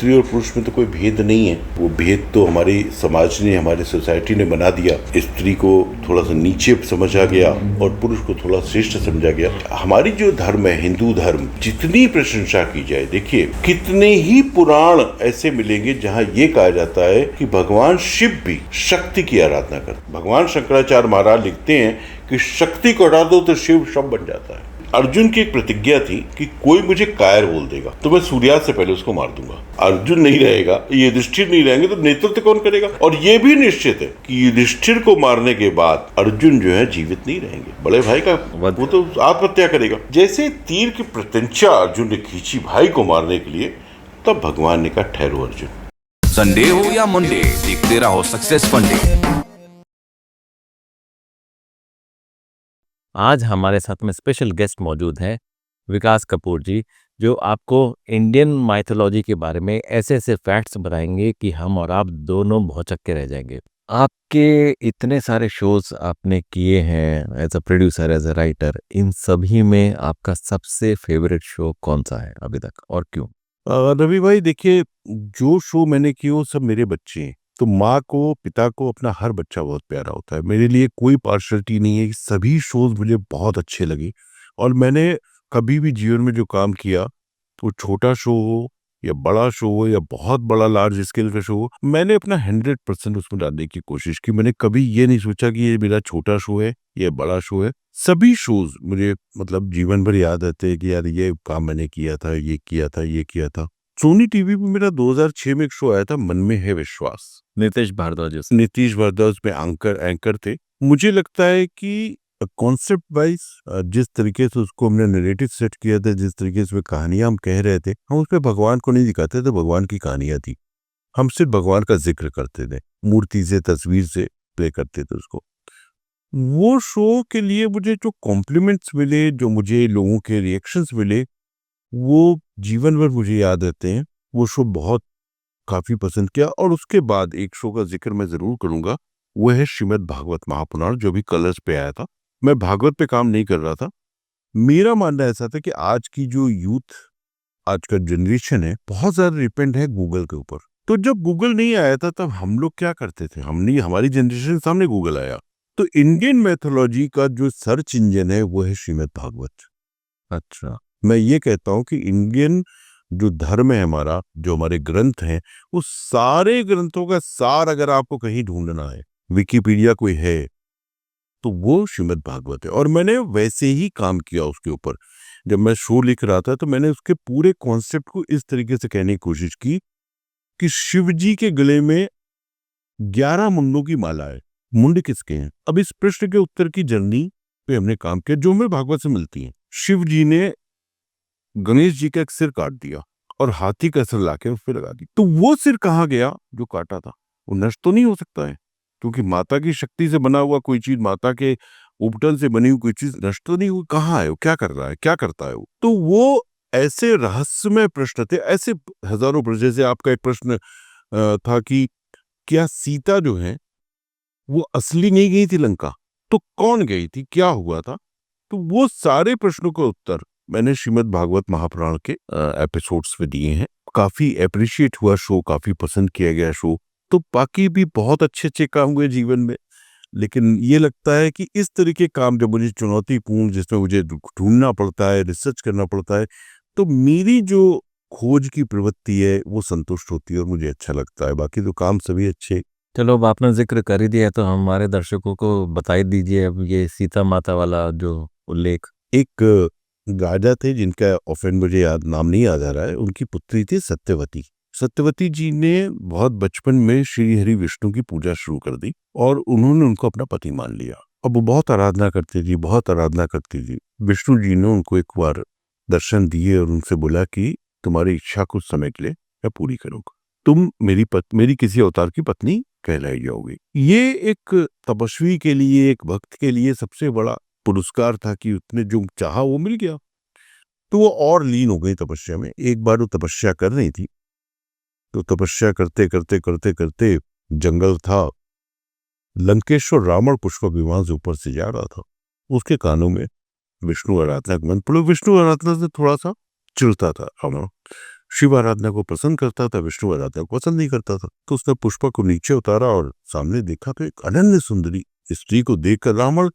स्त्री और पुरुष में तो कोई भेद नहीं है। वो भेद तो हमारी समाज ने, हमारी सोसाइटी ने बना दिया। स्त्री को थोड़ा सा नीचे समझा गया और पुरुष को थोड़ा श्रेष्ठ समझा गया। हमारी जो धर्म है, हिंदू धर्म, जितनी प्रशंसा की जाए, देखिए कितने ही पुराण ऐसे मिलेंगे जहाँ ये कहा जाता है कि भगवान शिव भी शक्ति की आराधना करते। भगवान शंकराचार्य महाराज लिखते हैं कि शक्ति को हटा दो तो शिव शव बन जाता है। अर्जुन की एक प्रतिज्ञा थी कि कोई मुझे कायर बोल देगा तो मैं सूर्यास्त से पहले उसको मार दूंगा। अर्जुन नहीं रहेगा, युधिष्ठिर नहीं रहेंगे तो नेतृत्व कौन करेगा? और ये भी निश्चित है कि युधिष्ठिर को मारने के बाद अर्जुन जो है जीवित नहीं रहेंगे। बड़े भाई का वो तो आत्महत्या करेगा। जैसे तीर की प्रत्यंचा अर्जुन ने खींची भाई को मारने के लिए, तब भगवान ने कहा ठहरो अर्जुन। संडे हो या मंडे, देखते रहो सक्सेस फंडे। आज हमारे साथ में स्पेशल गेस्ट मौजूद हैं विकास कपूर जी, जो आपको इंडियन माइथोलॉजी के बारे में ऐसे ऐसे फैक्ट्स बताएंगे कि हम और आप दोनों भौचक के रह जाएंगे। आपके इतने सारे शोज आपने किए हैं as a producer, as a writer, इन सभी में आपका सबसे फेवरेट शो कौन सा है अभी तक और क्यों? रवि भाई देखिए, जो शो मैंने किए वो सब मेरे बच्चे हैं, तो माँ को, पिता को अपना हर बच्चा बहुत प्यारा होता है। मेरे लिए कोई पार्शलिटी नहीं है, सभी शोज मुझे बहुत अच्छे लगे। और मैंने कभी भी जीवन में जो काम किया, वो छोटा शो हो या बड़ा शो हो या बहुत बड़ा लार्ज स्केल का शो हो, मैंने अपना 100% उसमें डालने की कोशिश की। मैंने कभी ये नहीं सोचा कि ये मेरा छोटा शो है, ये बड़ा शो है। सभी शोज मुझे मतलब जीवन भर याद रहते हैं कि यार ये काम मैंने किया था, ये किया था, ये किया था। सोनी टीवी पे मेरा 2006 में एक शो आया था, मन में है विश्वास। नीतीश भारद्वाज में एंकर थे। मुझे लगता है कि कॉन्सेप्ट वाइज जिस तरीके से उसको हमने नैरेटिव सेट किया था, जिस तरीके से कहानियां हम कह रहे थे, हम उसमें भगवान को नहीं दिखाते थे, भगवान की कहानियां थी। हम सिर्फ भगवान का जिक्र करते थे, मूर्ति से, तस्वीर से प्ले करते थे उसको। वो शो के लिए मुझे जो कॉम्प्लीमेंट्स मिले, जो मुझे लोगों के रिएक्शंस मिले, वो जीवन भर मुझे याद रहते हैं। वो शो बहुत काफी पसंद किया। और उसके बाद एक शो का जिक्र मैं जरूर करूंगा, वो है श्रीमद् भागवत महापुराण, जो भी कलर्स पे आया था। मैं भागवत पे काम नहीं कर रहा था। मेरा मानना ऐसा था कि आज की जो यूथ, आज का जनरेशन है, बहुत ज्यादा डिपेंड है गूगल के ऊपर। तो जब गूगल नहीं आया था तब हम लोग क्या करते थे? हमने, हमारी जनरेशन के सामने गूगल आया। तो इंडियन मैथोलॉजी का जो सर्च इंजन है वो है श्रीमद् भागवत। अच्छा, मैं ये कहता हूँ कि इंडियन जो धर्म है हमारा, जो हमारे ग्रंथ हैं, उस सारे ग्रंथों का सार अगर आपको कहीं ढूंढना है, विकिपीडिया कोई है, तो वो श्रीमद् भागवत है। और मैंने वैसे ही काम किया उसके ऊपर। जब मैं शो लिख रहा था तो मैंने उसके पूरे कॉन्सेप्ट को इस तरीके से कहने की कोशिश की कि शिव जी के गले में 11 मुंडों की माला है। मुंड किसके हैं? अब इस प्रश्न के उत्तर की जर्नी पे हमने काम किया, जो हमें भागवत से मिलती है। शिव जी ने गणेश जी का एक सिर काट दिया और हाथी का सिर लाके उस पर लगा दी। तो वो सिर कहाँ गया जो काटा था? वो नष्ट तो नहीं हो सकता है, क्योंकि माता की शक्ति से बना हुआ कोई चीज, माता के उपटन से बनी हुई कोई चीज नष्ट तो नहीं हुई। कहाँ है वो? क्या कर रहा है? क्या करता है वो? तो वो ऐसे रहस्यमय प्रश्न थे, ऐसे हजारों प्रश्न। जैसे आपका एक प्रश्न था कि क्या सीता जो है वो असली नहीं गई थी लंका? तो कौन गई थी? क्या हुआ था? तो वो सारे प्रश्नों का उत्तर मैंने श्रीमद् भागवत महापुराण के एपिसोड्स में दिए हैं। काफी अप्रिशिएट हुआ शो, काफी पसंद किया गया शो। तो बाकी भी बहुत अच्छे अच्छे काम हुए जीवन में, लेकिन ये लगता है कि इस तरह के काम जब मुझे चुनौतीपूर्ण, जिसमें मुझे ढूंढना पड़ता है, रिसर्च करना पड़ता है, तो मेरी जो खोज की प्रवृत्ति है वो संतुष्ट होती है और मुझे अच्छा लगता है। बाकी तो काम सभी अच्छे। चलो अब आपने जिक्र कर ही दिया तो हमारे दर्शकों को बता ही दीजिए अब ये सीता माता वाला जो उल्लेख। एक राजा थे जिनका ऑफेंड मुझे याद, नाम नहीं याद आ रहा है। उनकी पुत्री थी सत्यवती। सत्यवती जी ने बहुत बचपन में श्री हरि विष्णु की पूजा शुरू कर दी और उन्होंने उनको अपना पति मान लिया। अब वो बहुत आराधना करती थी, बहुत आराधना करती थी। विष्णु जी ने उनको एक बार दर्शन दिए और उनसे बोला कि तुम्हारी इच्छा कुछ समय के लिए मैं पूरी करूंगा, तुम मेरी किसी अवतार की पत्नी कहलाई जाओगी। ये एक तपस्वी के लिए, एक भक्त के लिए सबसे बड़ा पुरस्कार था कि उसने जो चाहा वो मिल गया। तो वो और लीन हो गई तपस्या में। एक बार वो तपस्या कर रही थी, तो तपस्या करते करते करते करते जंगल था, लंकेश्वर रावण पुष्पक विमान से ऊपर से जा रहा था। उसके कानों में विष्णु आराधना का मंत्र पड़ा। विष्णु आराधना से थोड़ा सा चिढ़ता था रावण। शिव आराधना को पसंद करता था, विष्णु आराधना को पसंद नहीं करता था। तो उसने पुष्पा को नीचे उतारा और सामने देखा तो एक अनन्य सुंदरी स्त्री को देखकर रावण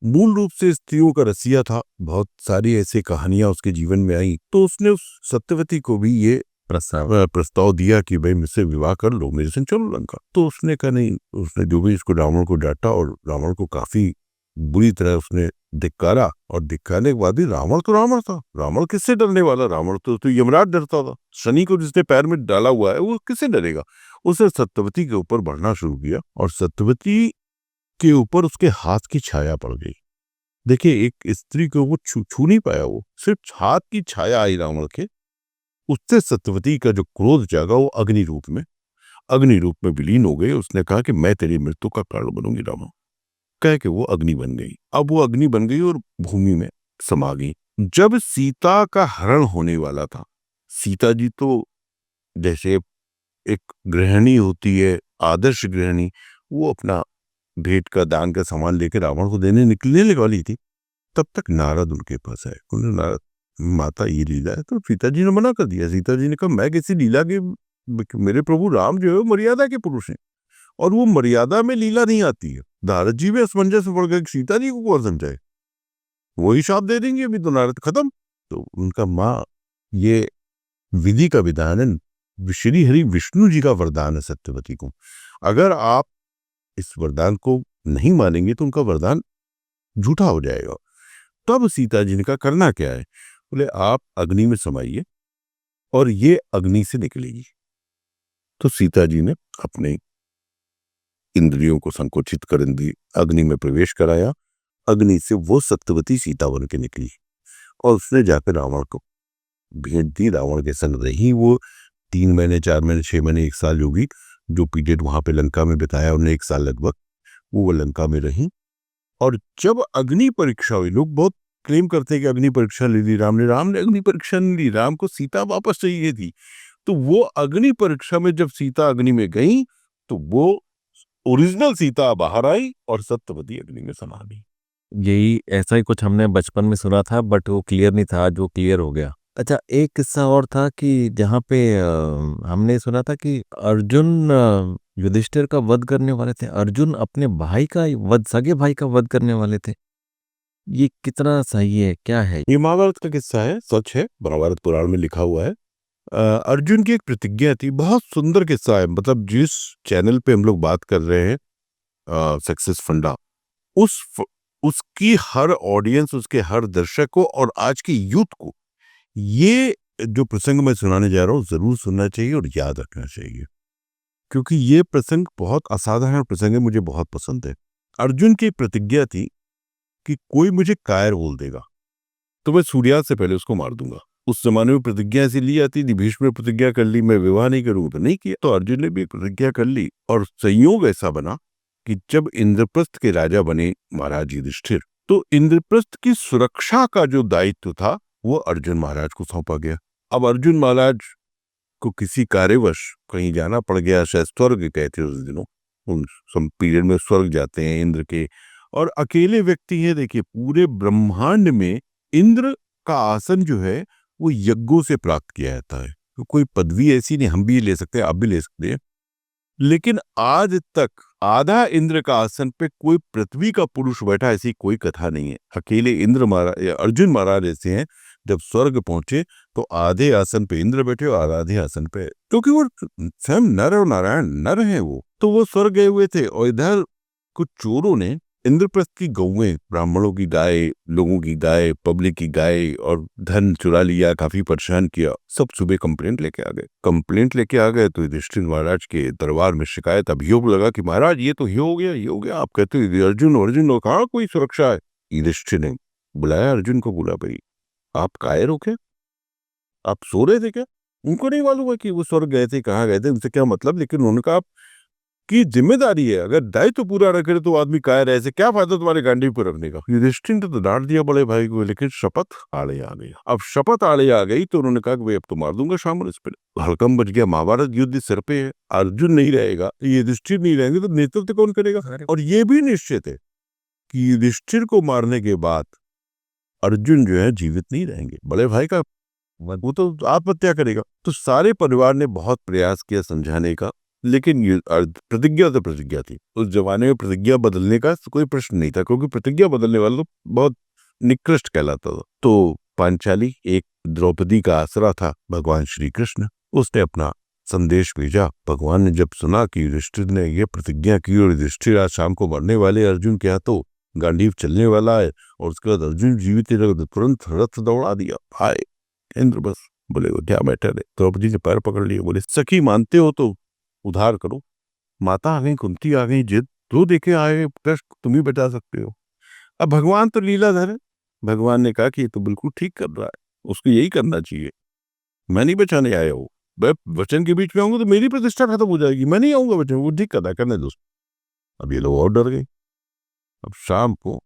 मूल रूप से स्त्रियों का रसिया था, बहुत सारी ऐसी कहानियां उसके जीवन में आई, तो उसने उस सत्यवती को भी ये प्रस्ताव दिया कि भाई मुझसे विवाह कर लो, मेरे से चलो लंका। तो उसने कहा नहीं। उसने जो भी इसको रावण को डांटा और रावण को काफी बुरी तरह उसने धिक्कारा, और धिक्कारने के बाद भी रावण तो रावण था। रावण किससे डरने वाला? रावण तो यमराज डरता था। शनि को जिसने पैर में डाला हुआ है वो किससे डरेगा? उसने सत्यवती के ऊपर बढ़ना शुरू किया और सत्यवती के ऊपर उसके हाथ की छाया पड़ गई। देखिए, एक स्त्री को वो छू नहीं पाया, वो सिर्फ हाथ की छाया आई रावण के। उससे सत्यवती का जो क्रोध जागा वो अग्नि रूप में विलीन हो गई। उसने कहा कि मैं तेरी मृत्यु का कारण बनूंगी रावण। कह के वो अग्नि बन गई। अब वो अग्नि बन गई और भूमि में समा गई। जब सीता का हरण होने वाला था, सीता जी तो जैसे एक गृहिणी होती है, आदर्श गृहिणी, वो अपना भेंट का दान का सामान लेकर रावण को देने निकलने वाली थी, तब तक नारद उनके पास आए। उन्होंने नारद, माता ये लीला है। तो सीता जी ने मना कर दिया। सीता जी ने कहा मैं किसी लीला के, मेरे प्रभु राम जो है मर्यादा के पुरुष हैं और वो मर्यादा में लीला नहीं आती है। नारद जी भी असमंजस पड़ गए, सीता जी को कौन समझाए, वही शाप दे देंगे अभी तो नारद खत्म। तो उनका माँ, ये विधि का विधान है, श्री हरि विष्णु जी का वरदान है सत्यवती को। अगर आप इस वरदान को नहीं मानेंगे तो उनका वरदान झूठा हो जाएगा। तब सीता जी ने कहा करना क्या है? बोले आप अग्नि में समाइए और ये अग्नि से निकलेगी। तो सीता जी ने अपने इंद्रियों को संकोचित कर दी, अग्नि में प्रवेश कराया। अग्नि से वो सत्यवती सीता बन के निकली और उसने जाकर रावण को भेंट दी। रावण के संग रही वो 3 महीने, 4 महीने, 6 महीने, 1 साल, जो भी जो पीरियड वहां पे लंका में बिताया उन्हें, 1 साल लगभग वो लंका में रही। और जब अग्नि परीक्षा हुई, लोग बहुत क्लेम करते हैं कि अग्नि परीक्षा ले ली राम ने अग्नि परीक्षा नहीं ली, राम को सीता वापस चाहिए थी। तो वो अग्नि परीक्षा में जब सीता अग्नि में गई तो वो ओरिजिनल सीता बाहर आई और सत्यवती अग्नि में समा गई। यही ऐसा ही कुछ हमने बचपन में सुना था, बट वो क्लियर नहीं था, आज वो क्लियर हो गया। अच्छा, एक किस्सा और था कि जहाँ पे हमने सुना था कि अर्जुन युधिष्ठिर का वध करने वाले थे। अर्जुन अपने भाई का वध, सगे भाई का वध करने वाले थे। ये कितना सही है, क्या है? ये महाभारत का किस्सा है, सच है, महाभारत पुराण में लिखा हुआ है। अर्जुन की एक प्रतिज्ञा थी, बहुत सुंदर किस्सा है। मतलब जिस चैनल पे हम लोग बात कर रहे हैं, सक्सेस फंडा, उसकी हर ऑडियंस, उसके हर दर्शक को और आज की यूथ को ये जो प्रसंग मैं सुनाने जा रहा हूँ जरूर सुनना चाहिए और याद रखना चाहिए, क्योंकि ये प्रसंग बहुत असाधारण प्रसंग है, मुझे बहुत पसंद है। अर्जुन की प्रतिज्ञा थी कि कोई मुझे कायर बोल देगा तो मैं सूर्यास्त से पहले उसको मार दूंगा। उस जमाने में प्रतिज्ञा ऐसी ली जाती थी, भीष्म ने प्रतिज्ञा कर ली मैं विवाह नहीं करूंगा, तो नहीं किया। तो अर्जुन ने भी प्रतिज्ञा कर ली और संयोग ऐसा बना कि जब इंद्रप्रस्थ के राजा बने महाराज युधिष्ठिर, तो इंद्रप्रस्थ की सुरक्षा का जो दायित्व था वो अर्जुन महाराज को सौंपा गया। अब अर्जुन महाराज को किसी कार्यवश कहीं जाना पड़ गया, शायद स्वर्ग गए थे उस दिनों, उन पीरियड में स्वर्ग जाते हैं इंद्र के, और अकेले व्यक्ति हैं। देखिए, पूरे ब्रह्मांड में इंद्र का आसन जो है वो यज्ञों से प्राप्त किया जाता है। तो कोई पदवी ऐसी नहीं, हम भी ले सकते हैं, आप भी ले सकते हैं, लेकिन आज तक आधा इंद्र का आसन पे कोई पृथ्वी का पुरुष बैठा ऐसी कोई कथा नहीं है। अकेले इंद्र महाराज, अर्जुन महाराज ऐसे हैं, जब स्वर्ग पहुंचे तो आधे आसन पे इंद्र बैठे और आधे आसन पे, क्योंकि वो स्वयं नर और नारायण नर हैं वो, तो वो स्वर्ग गए हुए थे। और इधर कुछ चोरों ने इंद्रप्रस्थ की गौएं, ब्राह्मणों की गाय, लोगों की गाय, पब्लिक की गाय और धन चुरा लिया, काफी परेशान किया। सब सुबह कंप्लेंट लेके आ गए तो युधिष्ठिर महाराज के दरबार में शिकायत, अभियोग लगा कि महाराज ये तो ये हो गया। आप कहते हो अर्जुन कहाँ कोई सुरक्षा है। युधिष्ठिर ने बुलाया अर्जुन को, बोला भाई आप कायर हो क्या, आप सो रहे थे क्या? उनको नहीं मालूम है कि वो स्वर्ग गए थे, कहाँ गए थे, उनसे क्या मतलब। लेकिन उन्होंने कहा की जिम्मेदारी है, अगर दायित्व पूरा रखे तो आदमी कायर है, ऐसे क्या फायदा तुम्हारे गांडी पर रखने का। युधिष्ठिर ने तो डांट दिया बड़े भाई को, लेकिन शपथ आड़े आ गई। अब शपथ आड़े आ गई तो उन्होंने कहा कि भाई अब तो मार दूंगा शाम इस पर। हड़कंप बच गया, महाभारत युद्ध सिर पे है, अर्जुन नहीं रहेगा, युधिष्ठिर नहीं रहेंगे तो नेतृत्व कौन करेगा। और ये भी निश्चित है कि युधिष्ठिर को मारने के बाद अर्जुन जो है जीवित नहीं रहेंगे। बड़े भाई का वो तो आत्महत्या करेगा। तो सारे परिवार ने बहुत प्रयास किया समझाने का, लेकिन ये प्रतिज्ञा तो प्रतिज्ञा थी। उस जमाने में प्रतिज्ञा बदलने का कोई प्रश्न नहीं था, क्योंकि प्रतिज्ञा बदलने वाला तो बहुत निकृष्ट कहलाता था। तो पांचाली एक द्रौपदी का आसरा था भगवान श्री कृष्ण, उसने अपना संदेश भेजा। भगवान ने जब सुना कि युधिष्ठिर ने यह प्रतिज्ञा की और युधिष्ठिर आज शाम को मरने वाले, अर्जुन के हाथों गांडीव चलने वाला है, और उसके बाद अर्जुन जीवित रहे, तो तुरंत रथ दौड़ा दिया। भाई इंद्र बस बोले क्या मैटर है। द्रौपदी ने पैर पकड़ लिए, बोले सखी मानते हो तो उधार करो। माता आ गई, कुंती आ गई, जिद जो देखे आए प्रश्न तुम ही बता सकते हो। अब भगवान तो लीलाधर है। भगवान ने कहा कि ये तो बिल्कुल ठीक कर रहा है, उसको यही करना चाहिए। मैं नहीं बचाने आया हूँ, मैं वचन के बीच में आऊंगा तो मेरी प्रतिष्ठा खत्म हो जाएगी। मैं नहीं आऊंगा वचन, वो ठीक करना, करने दो। अब ये लोग और डर गए। अब शाम को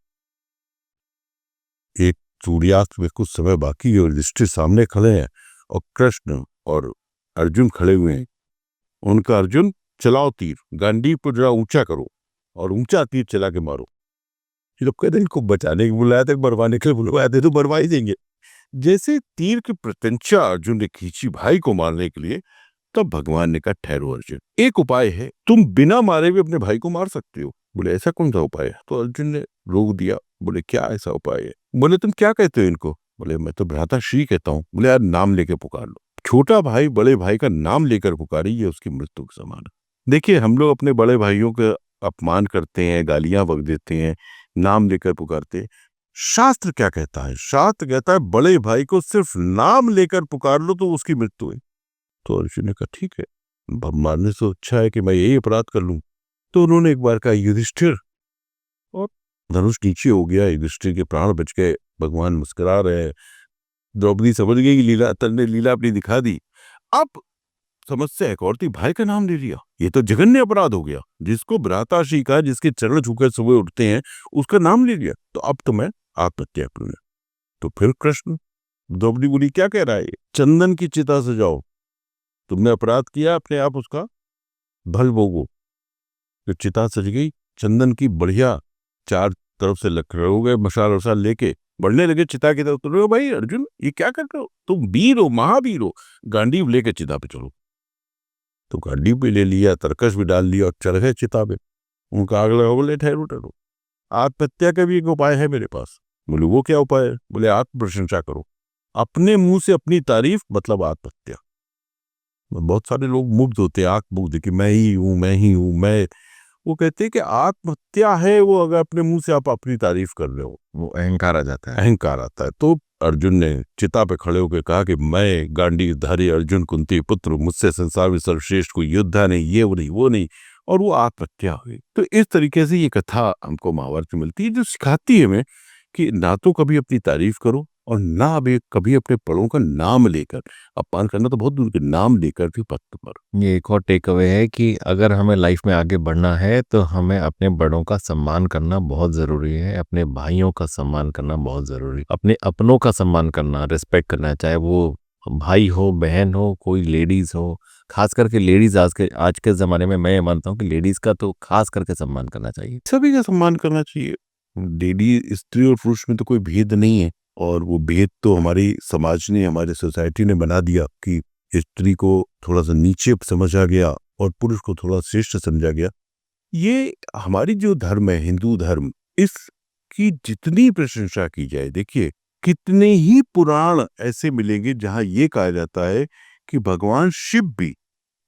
एक सूर्यास्त में कुछ समय बाकी है और युधिष्ठिर सामने खड़े हैं और कृष्ण और अर्जुन खड़े हुए हैं। उनका अर्जुन चलाओ तीर, गांडीव को जरा ऊंचा करो और ऊंचा तीर चला के मारो। ये लोग कहते हैं इनको बचाने के बुलाया था, मरवाने के लिए बुलवाया थे, तो मरवा ही देंगे। जैसे तीर की प्रत्यंचा अर्जुन ने खींची भाई को मारने के लिए, तब भगवान ने कहा ठहरो अर्जुन, एक उपाय है, तुम बिना मारे भी अपने भाई को मार सकते हो। बोले ऐसा कौन सा उपाय है? तो अर्जुन ने रोक दिया। बोले क्या ऐसा उपाय है? बोले तुम क्या कहते हो इनको? बोले मैं तो भ्राता श्री कहता हूँ। बोले यार नाम लेके पुकार लो। छोटा भाई बड़े भाई का नाम लेकर पुकारी, ये उसकी मृत्यु के समान है। देखिए हम लोग अपने बड़े भाइयों का अपमान करते हैं, गालियां बक देते हैं, नाम लेकर पुकारते हैं। शास्त्र क्या कहता है? शास्त्र कहता है बड़े भाई को सिर्फ नाम लेकर पुकार लो तो उसकी मृत्यु है। तो अर्जुन ने कहा ठीक है, मारने से अच्छा है कि मैं यही अपराध कर लूं। तो उन्होंने एक बार कहा युधिष्ठिर, और धनुष नीचे हो गया, युधिष्ठिर के प्राण बच गए। भगवान मुस्कुरा रहे हैं। द्रौपदी समझ गई कि लीला तल ने लीला अपनी दिखा दी। अब समस्या एक और थी, भाई का नाम ले लिया, ये तो जघन्य अपराध हो गया। जिसको भ्राताश्री का, जिसके चरण छूकर सुबह उठते हैं, उसका नाम ले लिया, तो अब तो मैं आत्महत्या करूंगा। तो फिर कृष्ण, द्रौपदी बोली क्या कह रहा है? चंदन की चिता सजाओ, तुमने अपराध किया, अपने आप उसका भल भोगो। तो चिता सज गई, चंदन की बढ़िया, चार तरफ से लकड़ हो गए, मशाल वशाल लेके बढ़ने लगे चिता की तरफ। तो भाई अर्जुन ये क्या कर रहे हो? तुम वीर हो, महावीर हो, गांडीव लेके चिता पे चलो। तो गांडीव भी ले लिया, तरकश भी डाल लिया और चढ़ गए चिता पे। उनका आग लगा। बोले ठहरो ठहरो, आत्महत्या का भी एक उपाय है मेरे पास। बोले वो क्या उपाय है? बोले आत्म प्रशंसा करो, अपने मुंह से अपनी तारीफ, मतलब आत्महत्या। बहुत सारे लोग मुग्ध होते हैं, आंख मुग्ध कि मैं ही हूं, मैं ही हूं, मैं। वो कहते हैं कि आत्महत्या है वो अगर अपने मुंह से आप अपनी तारीफ कर रहे हो, वो अहंकार आ जाता है। अहंकार आता है। तो अर्जुन ने चिता पे खड़े होकर कहा कि मैं गांडीवधारी अर्जुन कुंती पुत्र, मुझसे संसार में सर्वश्रेष्ठ कोई योद्धा नहीं, ये वो नहीं, वो नहीं, और वो आत्महत्या हुई। तो इस तरीके से ये कथा हमको महाभारत में मिलती है, जो सिखाती है हमें कि ना तो कभी अपनी तारीफ करो और ना अभी कभी अपने बड़ों का नाम लेकर, अपमान करना तो बहुत दूर के, नाम लेकर भी मत मरो। ये एक और टेक अवे है कि अगर हमें लाइफ में आगे बढ़ना है तो हमें अपने बड़ों का सम्मान करना बहुत ज़रूरी है, अपने भाइयों का सम्मान करना बहुत ज़रूरी है, अपने अपनों का सम्मान करना, रिस्पेक्ट करना, चाहे वो भाई हो, बहन हो, कोई लेडीज़ हो। खास करके लेडीज़ आज के ज़माने में मैं ये मानता हूँ कि लेडीज़ का तो खास करके सम्मान करना चाहिए। सभी का सम्मान करना चाहिए। लेडी, स्त्री और पुरुष में तो कोई भेद नहीं है, और वो भेद तो हमारी समाज ने, हमारी सोसाइटी ने बना दिया कि स्त्री को थोड़ा सा नीचे समझा गया और पुरुष को थोड़ा श्रेष्ठ समझा गया। ये हमारी जो धर्म है, हिंदू धर्म, इसकी जितनी प्रशंसा की जाए, देखिए कितने ही पुराण ऐसे मिलेंगे जहां ये कहा जाता है कि भगवान शिव भी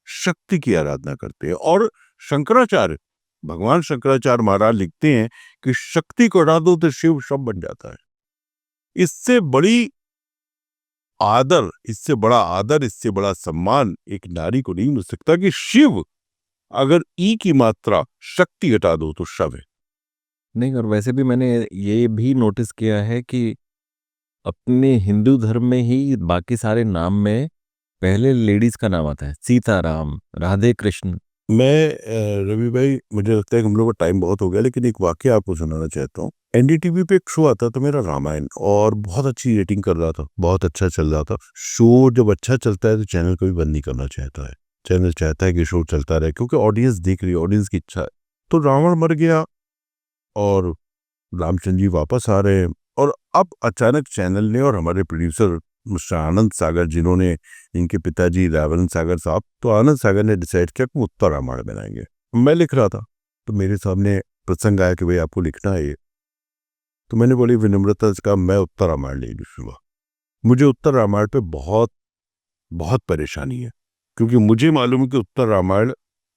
शक्ति की आराधना करते हैं। और शंकराचार्य, भगवान शंकराचार्य महाराज लिखते हैं कि शक्ति को हटा दो तो शिव शव बन जाता है। इससे बड़ी आदर, इससे बड़ा आदर, इससे बड़ा सम्मान एक नारी को नहीं मिल सकता कि शिव, अगर ई की मात्रा शक्ति हटा दो तो शव है। नहीं, और वैसे भी मैंने ये भी नोटिस किया है कि अपने हिंदू धर्म में ही बाकी सारे नाम में पहले लेडीज का नाम आता है, सीताराम, राधे कृष्ण। रवि भाई, मुझे लगता है कि हम लोग का टाइम बहुत हो गया, लेकिन एक वाकया आपको सुनाना चाहता हूँ। एनडीटीवी पे एक शो आता था मेरा रामायण, और बहुत अच्छी रेटिंग कर रहा था, बहुत अच्छा चल रहा था शो। जब अच्छा चलता है तो चैनल को भी बंद नहीं करना चाहता है, चैनल चाहता है कि शो चलता रहे, क्योंकि ऑडियंस देख रही है, ऑडियंस की इच्छा है। तो रावण मर गया और रामचंद्र जी वापस आ रहे हैं, और अब अचानक चैनल ने और हमारे प्रोड्यूसर मिस्टर आनंद सागर, जिन्होंने, इनके पिताजी रावण सागर साहब, तो आनंद सागर ने डिसाइड किया कि वो उत्तर रामायण बनाएंगे। मैं लिख रहा था तो मेरे सामने प्रसंग आया कि भाई आपको लिखना है ये। तो मैंने बड़ी विनम्रता से कहा मैं उत्तर रामायण नहीं लिखूंगा। मुझे उत्तर रामायण पे बहुत बहुत परेशानी है, क्योंकि मुझे मालूम है कि उत्तर रामायण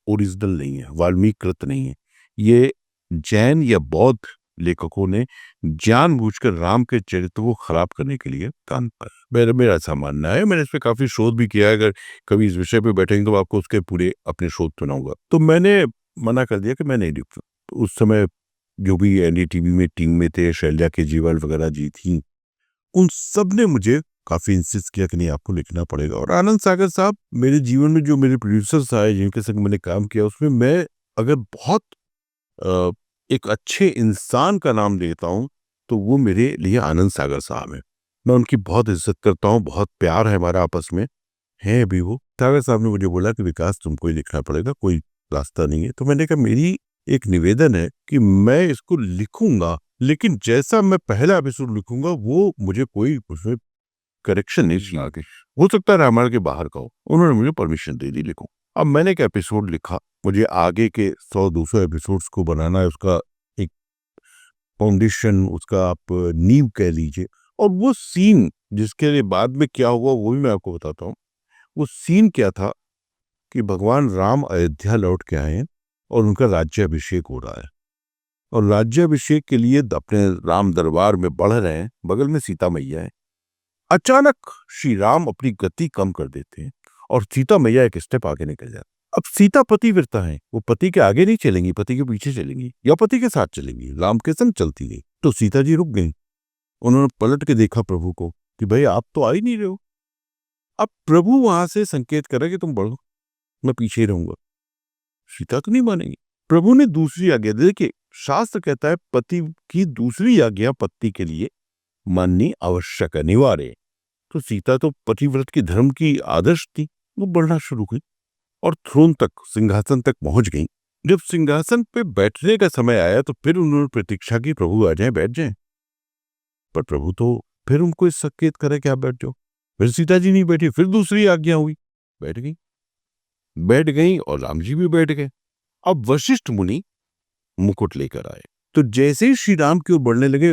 ओरिजिनल नहीं है, वाल्मीकि कृत नहीं है। ये जैन या बौद्ध लेखकों ने जानबूझकर राम के चरित्र को खराब करने के लिए काम पर मेरा ऐसा मानना है। मैंने इस पे काफी शोध भी किया है। अगर कभी इस विषय पे बैठेंगे तो आपको उसके पूरे अपने शोध सुनाऊंगा। तो मैंने मना कर दिया कि मैं नहीं लिखूं। तो उस समय जो भी एनडीटीवी में टीम में थे, शैल्या केजरीवाल वगैरह जी थी, उन सब ने मुझे काफी इंसिस्ट किया कि नहीं आपको लिखना पड़ेगा। और आनंद सागर साहब मेरे जीवन में जो मेरे प्रोड्यूसर्स आए जिनके संग मैंने काम किया, उसमें मैं अगर बहुत एक अच्छे इंसान का नाम देता हूं तो वो मेरे लिए आनंद सागर साहब हैं। मैं उनकी बहुत इज्जत करता हूं, बहुत प्यार है हमारा आपस में, है अभी वो। सागर साहब ने मुझे बोला कि विकास तुमको ही लिखना पड़ेगा, कोई रास्ता नहीं है। तो मैंने कहा मेरी एक निवेदन है कि मैं इसको लिखूंगा, लेकिन जैसा मैं पहला एपिसोड लिखूंगा वो मुझे कोई उसमें करेक्शन नहीं चाहिए। हो सकता है रामायण के बाहर का हो। उन्होंने मुझे परमिशन दे दी, लिखो। अब मैंने एक एपिसोड लिखा। मुझे आगे के 100-200 एपिसोड्स को बनाना है, उसका एक फाउंडेशन, उसका आप नींव कह लीजिए। और वो सीन जिसके लिए बाद में क्या हुआ वो भी मैं आपको बताता हूँ। वो सीन क्या था कि भगवान राम अयोध्या लौट के आए हैं और उनका राज्याभिषेक हो रहा है, और राज्याभिषेक के लिए अपने राम दरबार में बढ़ रहे हैं, बगल में सीता मैया है। अचानक श्री राम अपनी गति कम कर देते हैं और सीता मैया एक स्टेप आगे निकल जाती। अब सीता पतिव्रता है, वो पति के आगे नहीं चलेंगी, पति के पीछे चलेंगी या पति के साथ चलेंगी, राम के संग चलती गई। तो सीता जी रुक गई। उन्होंने पलट के देखा प्रभु को कि भाई आप तो आ ही नहीं रहे हो। अब प्रभु वहां से संकेत करे कि तुम बढ़ो, मैं पीछे ही रहूंगा। सीता तो नहीं मानेगी। प्रभु ने दूसरी आज्ञा दी। देखिए शास्त्र कहता है पति की दूसरी आज्ञा पत्नी के लिए माननी आवश्यक, अनिवार्य है। तो सीता तो पतिव्रत की धर्म की आदर्श थी, वो बढ़ना शुरू हुई और थ्रोन तक, सिंहासन तक पहुंच गई। जब सिंहासन पे बैठने का समय आया तो फिर उन्होंने प्रतीक्षा की प्रभु आ जाए, बैठ जाए। पर प्रभु तो फिर उनको इस संकेत करे कि आप बैठ जाओ। फिर सीता जी नहीं बैठी, फिर दूसरी आज्ञा हुई, बैठ गई और राम जी भी बैठ गए। अब वशिष्ठ मुनि मुकुट लेकर आए। तो जैसे ही श्री राम की ओर बढ़ने लगे,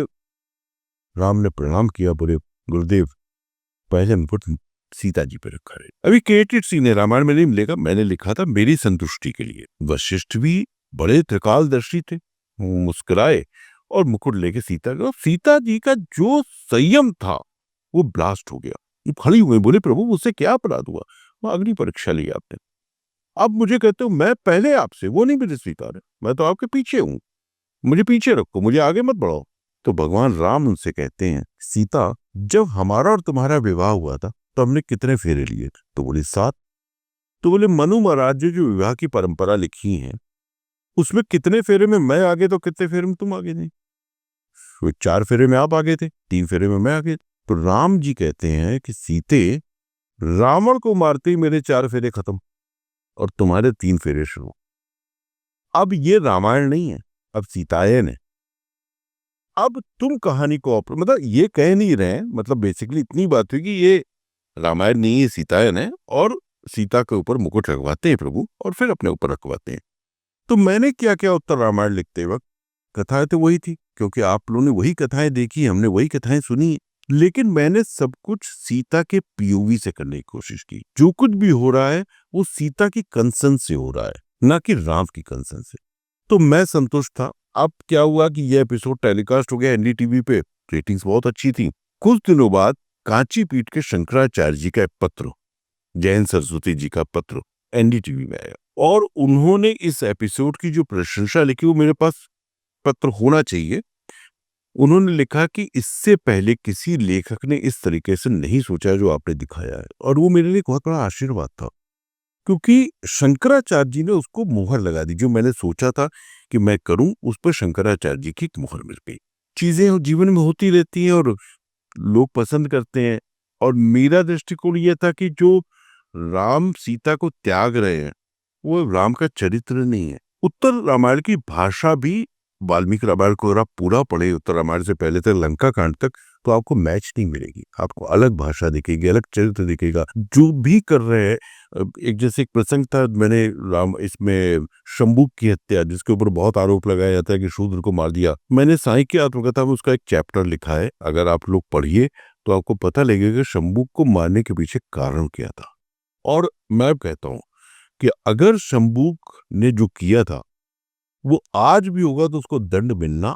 राम ने प्रणाम किया, बोले गुरुदेव पहले मुकुट सीता जी पे रखा है। अभी क्रिएटेड सीन है, रामायण में नहीं मिलेगा, मैंने लिखा था मेरी संतुष्टि के लिए। वशिष्ठ भी बड़े त्रिकालदर्शी थे, वो मुस्कुराए और मुकुट लेके सीता जी का जो संयम था वो ब्लास्ट हो गया। ये खड़ी हुए, बोले प्रभु मुझसे क्या अपराध हुआ, वह अग्नि परीक्षा ली आपने। अब मुझे कहते हो मैं पहले आपसे, वो नहीं मेरे स्वीकार है, मैं तो आपके पीछे हूं, मुझे पीछे रखो, मुझे आगे मत बढ़ाओ। तो भगवान राम उनसे कहते हैं सीता जब हमारा और तुम्हारा विवाह हुआ था तो हमने कितने फेरे लिए थे? तो बोले 7। तो बोले मनु महाराज जो विवाह की परंपरा लिखी है उसमें कितने फेरे में मैं आगे तो कितने फेरे में तुम आगे नहीं? वो 4 फेरे में आप आगे थे, 3 फेरे में मैं आगे। तो राम जी कहते हैं कि सीते रावण को मारते ही मेरे 4 फेरे खत्म और तुम्हारे 3 फेरे शुरू। अब ये रामायण नहीं है, अब सीतायन है। अब तुम कहानी को मतलब ये कह नहीं रहे, मतलब बेसिकली इतनी बात हुई कि ये रामायण नहीं है, सीतायन है, और सीता के ऊपर मुकुट रखवाते हैं प्रभु और फिर अपने ऊपर रखवाते हैं। तो मैंने क्या क्या उत्तर रामायण लिखते वक्त, कथाएं तो वही थी, क्योंकि आप लोगों ने वही कथाएं देखी, हमने वही कथाएं सुनी, लेकिन मैंने सब कुछ सीता के पीओवी से करने की कोशिश की। जो कुछ भी हो रहा है वो सीता की कंसर्न से हो रहा है, ना कि राम की कंसर्न से। तो मैं संतुष्ट था। अब क्या हुआ कि यह एपिसोड टेलीकास्ट हो गया एनडीटीवी पे, रेटिंग्स बहुत अच्छी थी। कुछ दिनों बाद कांची पीठ के शंकराचार्य जी का एक पत्र, जैन सरस्वती जी का पत्र एनडीटीवी में आया, और उन्होंने इस एपिसोड की जो प्रशंसा लिखी, वो मेरे पास पत्र होना चाहिए। उन्होंने लिखा कि इससे पहले किसी लेखक ने इस तरीके से नहीं सोचा जो आपने दिखाया है, और वो मेरे लिए बहुत बड़ा आशीर्वाद था, क्योंकि शंकराचार्य जी ने उसको मुहर लगा दी। जो मैंने सोचा था कि मैं करूं, उस पर शंकराचार्य जी की मुहर मिल गई। चीजें जीवन में होती रहती हैं और लोग पसंद करते हैं, और मेरा दृष्टिकोण यह था कि जो राम सीता को त्याग रहे हैं वो राम का चरित्र नहीं है। उत्तर रामायण की भाषा भी वाल्मीकि रामायण को अगर आप पूरा पढ़े, उत्तर रामायण से पहले तक लंका कांड तक, तो आपको मैच नहीं मिलेगी। आपको अलग भाषा दिखेगी, अलग चरित्र दिखेगा जो भी कर रहे हैं। एक जैसे एक प्रसंग था, मैंने राम इसमें शंभू की हत्या, जिसके ऊपर बहुत आरोप लगाया जाता है कि शूद्र को मार दिया, मैंने साई की आत्मकथा में उसका एक चैप्टर लिखा है। अगर आप लोग पढ़िए तो आपको पता लगेगा कि शंभू को मारने के पीछे कारण क्या था। और मैं कहता हूं कि अगर शंभू ने जो किया था वो आज भी होगा तो उसको दंड मिलना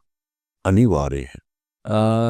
अनिवार्य है।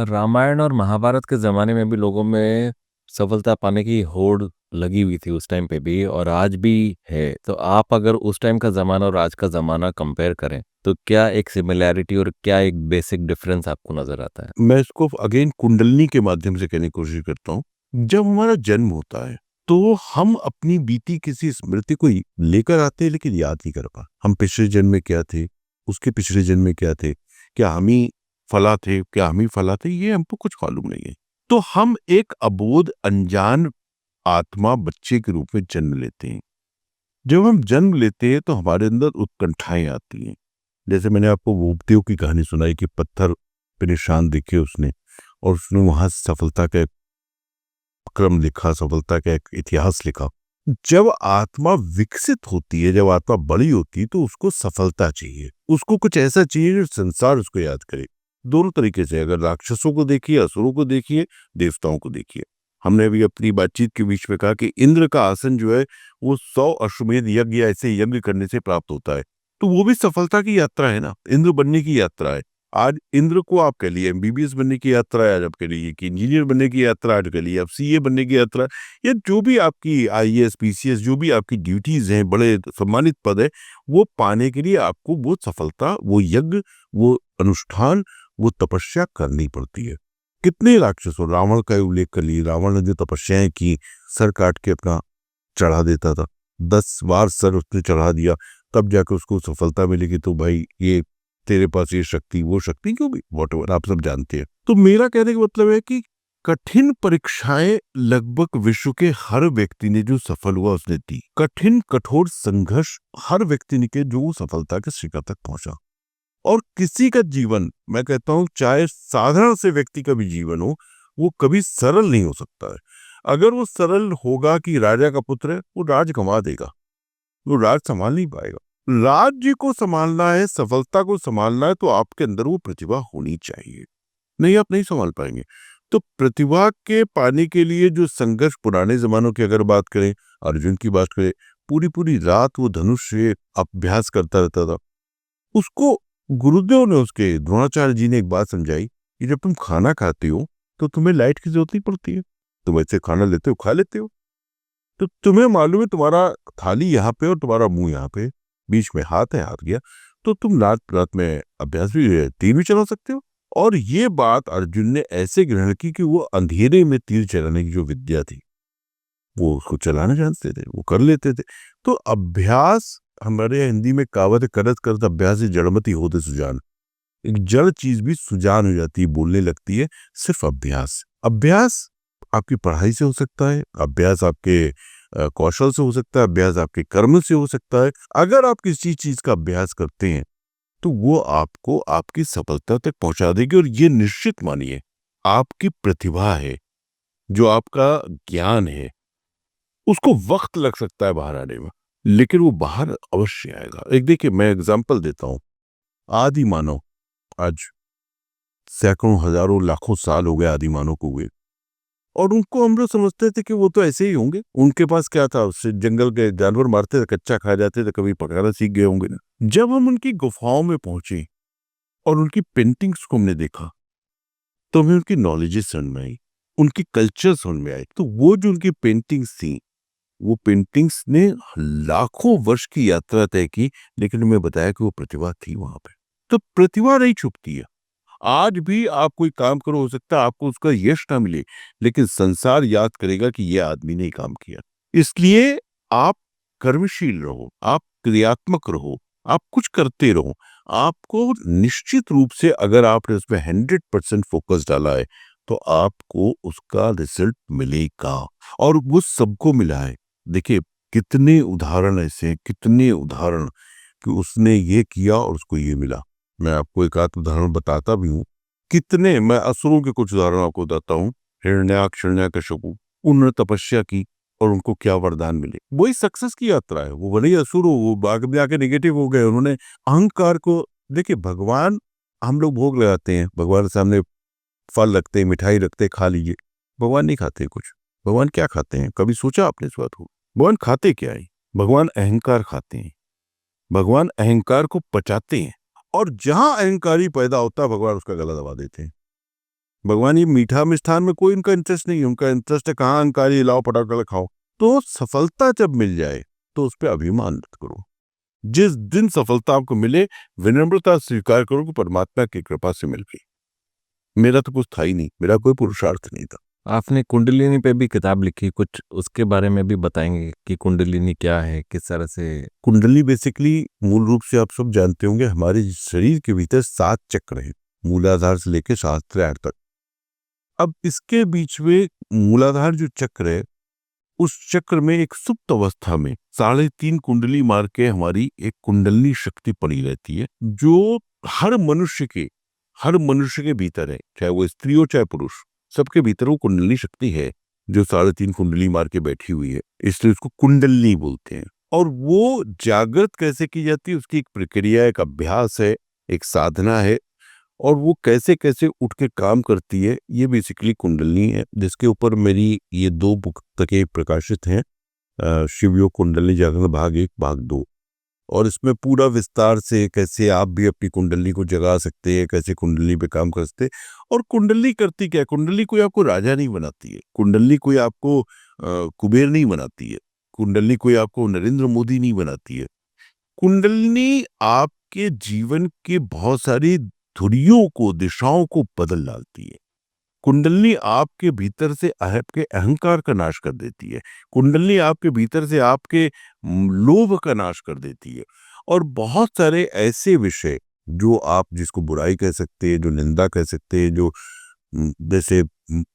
रामायण और महाभारत के ज़माने में भी लोगों में सफलता पाने की होड़ लगी हुई थी उस टाइम पे भी, और आज भी है। तो आप अगर उस टाइम का ज़माना और आज का ज़माना कंपेयर करें तो क्या एक सिमिलैरिटी और क्या एक बेसिक डिफरेंस आपको नज़र आता है? मैं इसको अगेन कुंडलनी के माध्यम से कहने की कोशिश करता हूँ। जब हमारा जन्म होता है तो हम अपनी बीती किसी स्मृति को लेकर आते हैं, लेकिन याद नहीं कर पा हम पिछले जन्म में क्या थे, उसके पिछले जन्म में क्या थे, क्या हम ही फला थे, क्या हम ही फला थे, ये हमको कुछ मालूम नहीं है। तो हम एक अबोध अनजान आत्मा बच्चे के रूप में जन्म लेते हैं। जब हम जन्म लेते हैं तो हमारे अंदर उत्कंठाएं आती हैं। जैसे मैंने आपको भूपतियों की कहानी सुनाई कि पत्थर पे निशान देखे उसने, और उसने वहां सफलता का एक क्रम लिखा, सफलता का एक इतिहास लिखा। जब आत्मा विकसित होती है, जब आत्मा बड़ी होती है, तो उसको सफलता चाहिए, उसको कुछ ऐसा चाहिए जो संसार उसको याद करे। दोनों तरीके से, अगर राक्षसों को देखिए, असुरों को देखिए, देवताओं को देखिए। हमने अभी अपनी बातचीत के बीच में कहा कि इंद्र का आसन जो है वो 100 अश्वमेध यज्ञ या ऐसे यज्ञ करने से प्राप्त होता है। तो वो भी सफलता की यात्रा है ना, इंद्र बनने की यात्रा है। आज इंद्र को आप कह लिए एमबीबीएस बनने की यात्रा है, आज आप कह लीजिए कि इंजीनियर बनने की यात्रा, आज कह लीजिए आप सीए बनने की यात्रा, या जो भी आपकी आईएएस पीसीएस जो भी आपकी ड्यूटीज हैं, बड़े सम्मानित पद है, वो पाने के लिए आपको वो सफलता, वो यज्ञ, वो अनुष्ठान, वो तपस्या करनी पड़ती है। कितने राक्षसों, रावण का उल्लेख कर लिए, रावण ने जो तपस्याएं की, सर काट के अपना चढ़ा देता था, 10 बार सर उसने चढ़ा दिया, तब जाकर उसको सफलता मिलेगी। तो भाई ये तेरे पास ये शक्ति, वो शक्ति, क्यों भी वॉटएवर आप सब जानते हैं। तो मेरा कहने का मतलब है कि कठिन परीक्षाएं लगभग विश्व के हर व्यक्ति ने जो सफल हुआ उसने दी। कठिन कठोर संघर्ष हर व्यक्ति ने के जो सफलता के शिखर तक पहुंचा। और किसी का जीवन, मैं कहता हूं चाहे साधारण से व्यक्ति का भी जीवन हो, वो कभी सरल नहीं हो सकता है। अगर वो सरल होगा कि राजा का पुत्र है, वो राज गंवा देगा, वो राज संभाल नहीं पाएगा। राज्य को संभालना है, सफलता को संभालना है, तो आपके अंदर वो प्रतिभा होनी चाहिए, नहीं आप नहीं संभाल पाएंगे। तो प्रतिभा के पाने के लिए जो संघर्ष, पुराने जमानों की अगर बात करें, अर्जुन की बात करें, पूरी पूरी रात वो धनुष से अभ्यास करता रहता था। उसको गुरुदेव ने, उसके द्रोणाचार्य जी ने एक बात समझाई कि जब तुम खाना खाते हो तो तुम्हें लाइट की जरूरत नहीं पड़ती है, तुम ऐसे खाना लेते हो, खा लेते हो, तो तुम्हें मालूम है तुम्हारा थाली यहाँ पे और तुम्हारा मुंह यहाँ पे, बीच में हाथ है, हाथ गया, तो तुम रात रात में अभ्यास भी, तीर भी चला सकते हो। और ये बात अर्जुन ने ऐसे ग्रहण की कि वो अंधेरे में तीर चलाने की जो विद्या थी वो उसको चलाना जानते थे, वो कर लेते थे। तो अभ्यास, हमारे यहाँ हिंदी में कहावत है, करत करत अभ्यास से जड़मति होते सुजान। एक जड़ चीज भी सुजान हो जाती है, बोलने लगती है, सिर्फ अभ्यास। अभ्यास आपकी पढ़ाई से हो सकता है, अभ्यास आपके कौशल से हो सकता है, अभ्यास आपके कर्म से हो सकता है। अगर आप किसी चीज का अभ्यास करते हैं तो वो आपको आपकी सफलता तक पहुंचा देगी। और ये निश्चित मानिए, आपकी प्रतिभा है, जो आपका ज्ञान है, उसको वक्त लग सकता है बाहर आने में, लेकिन वो बाहर अवश्य आएगा। एक देखिए, मैं एग्जांपल देता हूं। आदि मानव, आज सैकड़ों हजारों लाखों साल हो गए आदि मानव को हुए, और उनको हम लोग समझते थे कि वो तो ऐसे ही होंगे। उनके पास क्या था, उससे जंगल के जानवर मारते थे, कच्चा खा जाते थे, कभी पकाना सीख गए होंगे ना। जब हम उनकी गुफाओं में पहुंचे और उनकी पेंटिंग्स को हमने देखा, तो हमें उनकी नॉलेजेस समझ में आई, उनकी कल्चर समझ में आई। तो वो जो उनकी पेंटिंग्स थी, वो पेंटिंग्स ने लाखों वर्ष की यात्रा तय की, लेकिन हमें बताया कि वो प्रतिभा थी वहां पे। तो प्रतिभा नहीं छुपती है। आज भी आप कोई काम करो, हो सकता है आपको उसका यश ना मिले, लेकिन संसार याद करेगा कि यह आदमी ने काम किया। इसलिए आप कर्मशील रहो, आप क्रियात्मक रहो, आप कुछ करते रहो। आपको निश्चित रूप से, अगर आपने उसमें 100% फोकस डाला है, तो आपको उसका रिजल्ट मिलेगा। और वो सबको मिला है। देखिए, कितने उदाहरण ऐसे हैं, कितने उदाहरण कि उसने ये किया और उसको ये मिला। मैं आपको एक आध उदाहरण बताता भी हूँ। कितने, मैं असुरों के कुछ उदाहरण आपको बताता हूँ। हिरण्याक्ष, हिरण्यकशिपु, उन्होंने तपस्या की और उनको क्या वरदान मिले। वही सक्सेस की यात्रा है। वो भले ही असुर हो, वो बाद में आके नेगेटिव हो गए। उन्होंने अहंकार को, देखिए भगवान, हम लोग भोग लगाते हैं, भगवान के सामने फल रखते हैं, मिठाई रखते हैं, खा लीजिए। भगवान नहीं खाते कुछ। भगवान क्या खाते हैं, कभी सोचा आपने इस बात को? भगवान खाते क्या है? भगवान अहंकार खाते हैं। भगवान अहंकार को पचाते हैं, और जहां अहंकारी पैदा होता है भगवान उसका गला दबा देते हैं। भगवान ये मीठा मिष्ठान में कोई उनका इंटरेस्ट नहीं है। उनका इंटरेस्ट है कहाँ अहंकारी, लाओ पटाखा खाओ। तो सफलता जब मिल जाए तो उस पर अभिमान मत करो। जिस दिन सफलता आपको मिले, विनम्रता स्वीकार करो कि परमात्मा की कृपा से मिल गई। मेरा तो कुछ था ही नहीं, मेरा कोई पुरुषार्थ नहीं था। आपने कुंडलिनी पे भी किताब लिखी, कुछ उसके बारे में भी बताएंगे कि कुंडलिनी क्या है, किस तरह से? कुंडली बेसिकली, मूल रूप से आप सब जानते होंगे, हमारे शरीर के भीतर 7 चक्र हैं, मूलाधार से लेकर सहस्त्रार तक। अब इसके बीच में मूलाधार जो चक्र है, उस चक्र में एक सुप्त अवस्था में 3.5 कुंडली मार के हमारी एक कुंडलनी शक्ति पड़ी रहती है, जो हर मनुष्य के भीतर है, चाहे वो स्त्री हो चाहे पुरुष, सबके भीतर वो कुंडली शक्ति है जो 3.5 कुंडली मार के बैठी हुई है। इसलिए उसको कुंडलनी बोलते हैं। और वो जागृत कैसे की जाती है, उसकी एक प्रक्रिया, एक अभ्यास है, एक साधना है। और वो कैसे कैसे उठ के काम करती है, ये बेसिकली कुंडलनी है, जिसके ऊपर मेरी ये 2 पुस्तकें प्रकाशित हैं, शिवयोग कुंडली जागरण भाग 1 भाग 2। और इसमें पूरा विस्तार से कैसे आप भी अपनी कुंडली को जगा सकते हैं, कैसे कुंडली पे काम कर सकते हैं। और कुंडली करती क्या है? कुंडली कोई आपको राजा नहीं बनाती है, कुंडली कोई आपको कुबेर नहीं बनाती है, कुंडली कोई आपको नरेंद्र मोदी नहीं बनाती है। कुंडलिनी आपके जीवन के बहुत सारी धुरियों को, दिशाओं को बदल डालती है। कुंडलिनी आपके भीतर से आपके अहंकार का नाश कर देती है। कुंडलिनी आपके भीतर से आपके लोभ का नाश कर देती है। और बहुत सारे ऐसे विषय जो आप, जिसको बुराई कह सकते हैं, जो निंदा कह सकते हैं, जो जैसे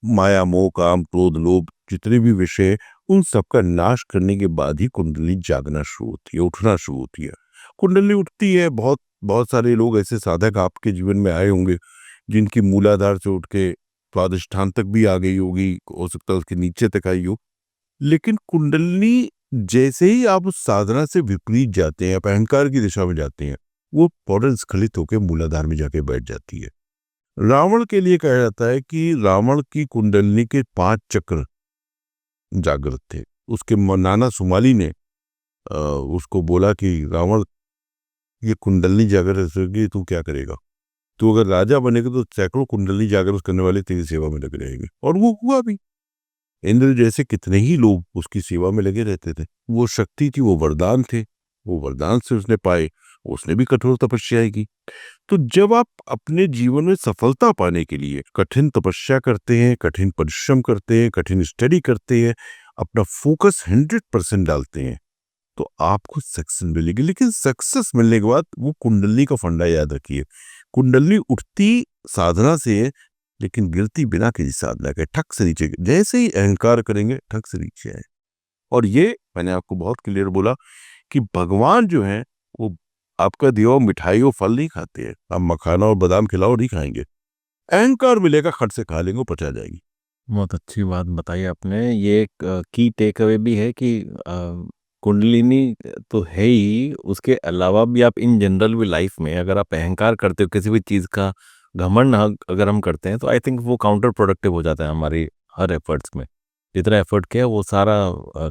माया, मोह, काम, क्रोध, लोभ, जितने भी विषय हैं, उन सबका नाश करने के बाद ही कुंडली जागना शुरू होती है, उठना शुरू होती है। कुंडली उठती है। बहुत बहुत सारे लोग ऐसे साधक आपके जीवन में आए होंगे जिनकी मूलाधार से उठ के स्वादिष्ठान तक भी आ गई होगी, हो सकता है उसके नीचे तक आई हो। लेकिन कुंडली, जैसे ही आप उस साधना से विपरीत जाते हैं, आप अहंकार की दिशा में जाते हैं, वो फौरन स्खलित होकर मूलाधार में जाके बैठ जाती है। रावण के लिए कहा जाता है कि रावण की कुंडलिनी के 5 चक्र जागृत थे। उसके नाना सुमाली ने उसको बोला कि रावण, ये कुंडलिनी जागृत होगी, तू क्या करेगा? तू अगर राजा बनेगा तो सैकड़ों कुंडली जागृत करने वाले तेरी सेवा में लगे रहेंगे। और वो हुआ भी। इंद्र जैसे कितने ही लोग उसकी सेवा में लगे रहते थे। वो शक्ति थी, वो वरदान थे, वो वरदान से उसने पाए। उसने भी कठोर तपस्या की। तो जब आप अपने जीवन में सफलता पाने के लिए कठिन तपस्या करते हैं, कठिन परिश्रम करते हैं, कठिन स्टडी करते हैं, अपना फोकस 100% डालते हैं, तो आपको सक्सेस मिलेगी। लेकिन सक्सेस मिलने के बाद वो कुंडली का फंडा याद रखिए। कुंडली उठती साधना से है, लेकिन गिरती बिना किसी साधना के, ठक से नीचे। जैसे ही अहंकार करेंगे, ठक से नीचे आए। और ये मैंने आपको बहुत क्लियर बोला कि भगवान जो है वो आपका दिया हुआ मिठाई और फल नहीं खाते हैं। आप मखाना और बादाम खिलाओ, नहीं खाएंगे। अहंकार मिलेगा, खट से खा लेंगे, पचा जाएगी। बहुत अच्छी बात बताई आपने। ये एक की टेक अवे भी है कि कुंडलिनी तो है ही, उसके अलावा भी आप इन जनरल भी लाइफ में अगर आप अहंकार करते हो, किसी भी चीज़ का घमंड अगर हम करते हैं, तो आई थिंक वो काउंटर प्रोडक्टिव हो जाता है हमारी हर एफर्ट्स में। जितना एफर्ट किया वो सारा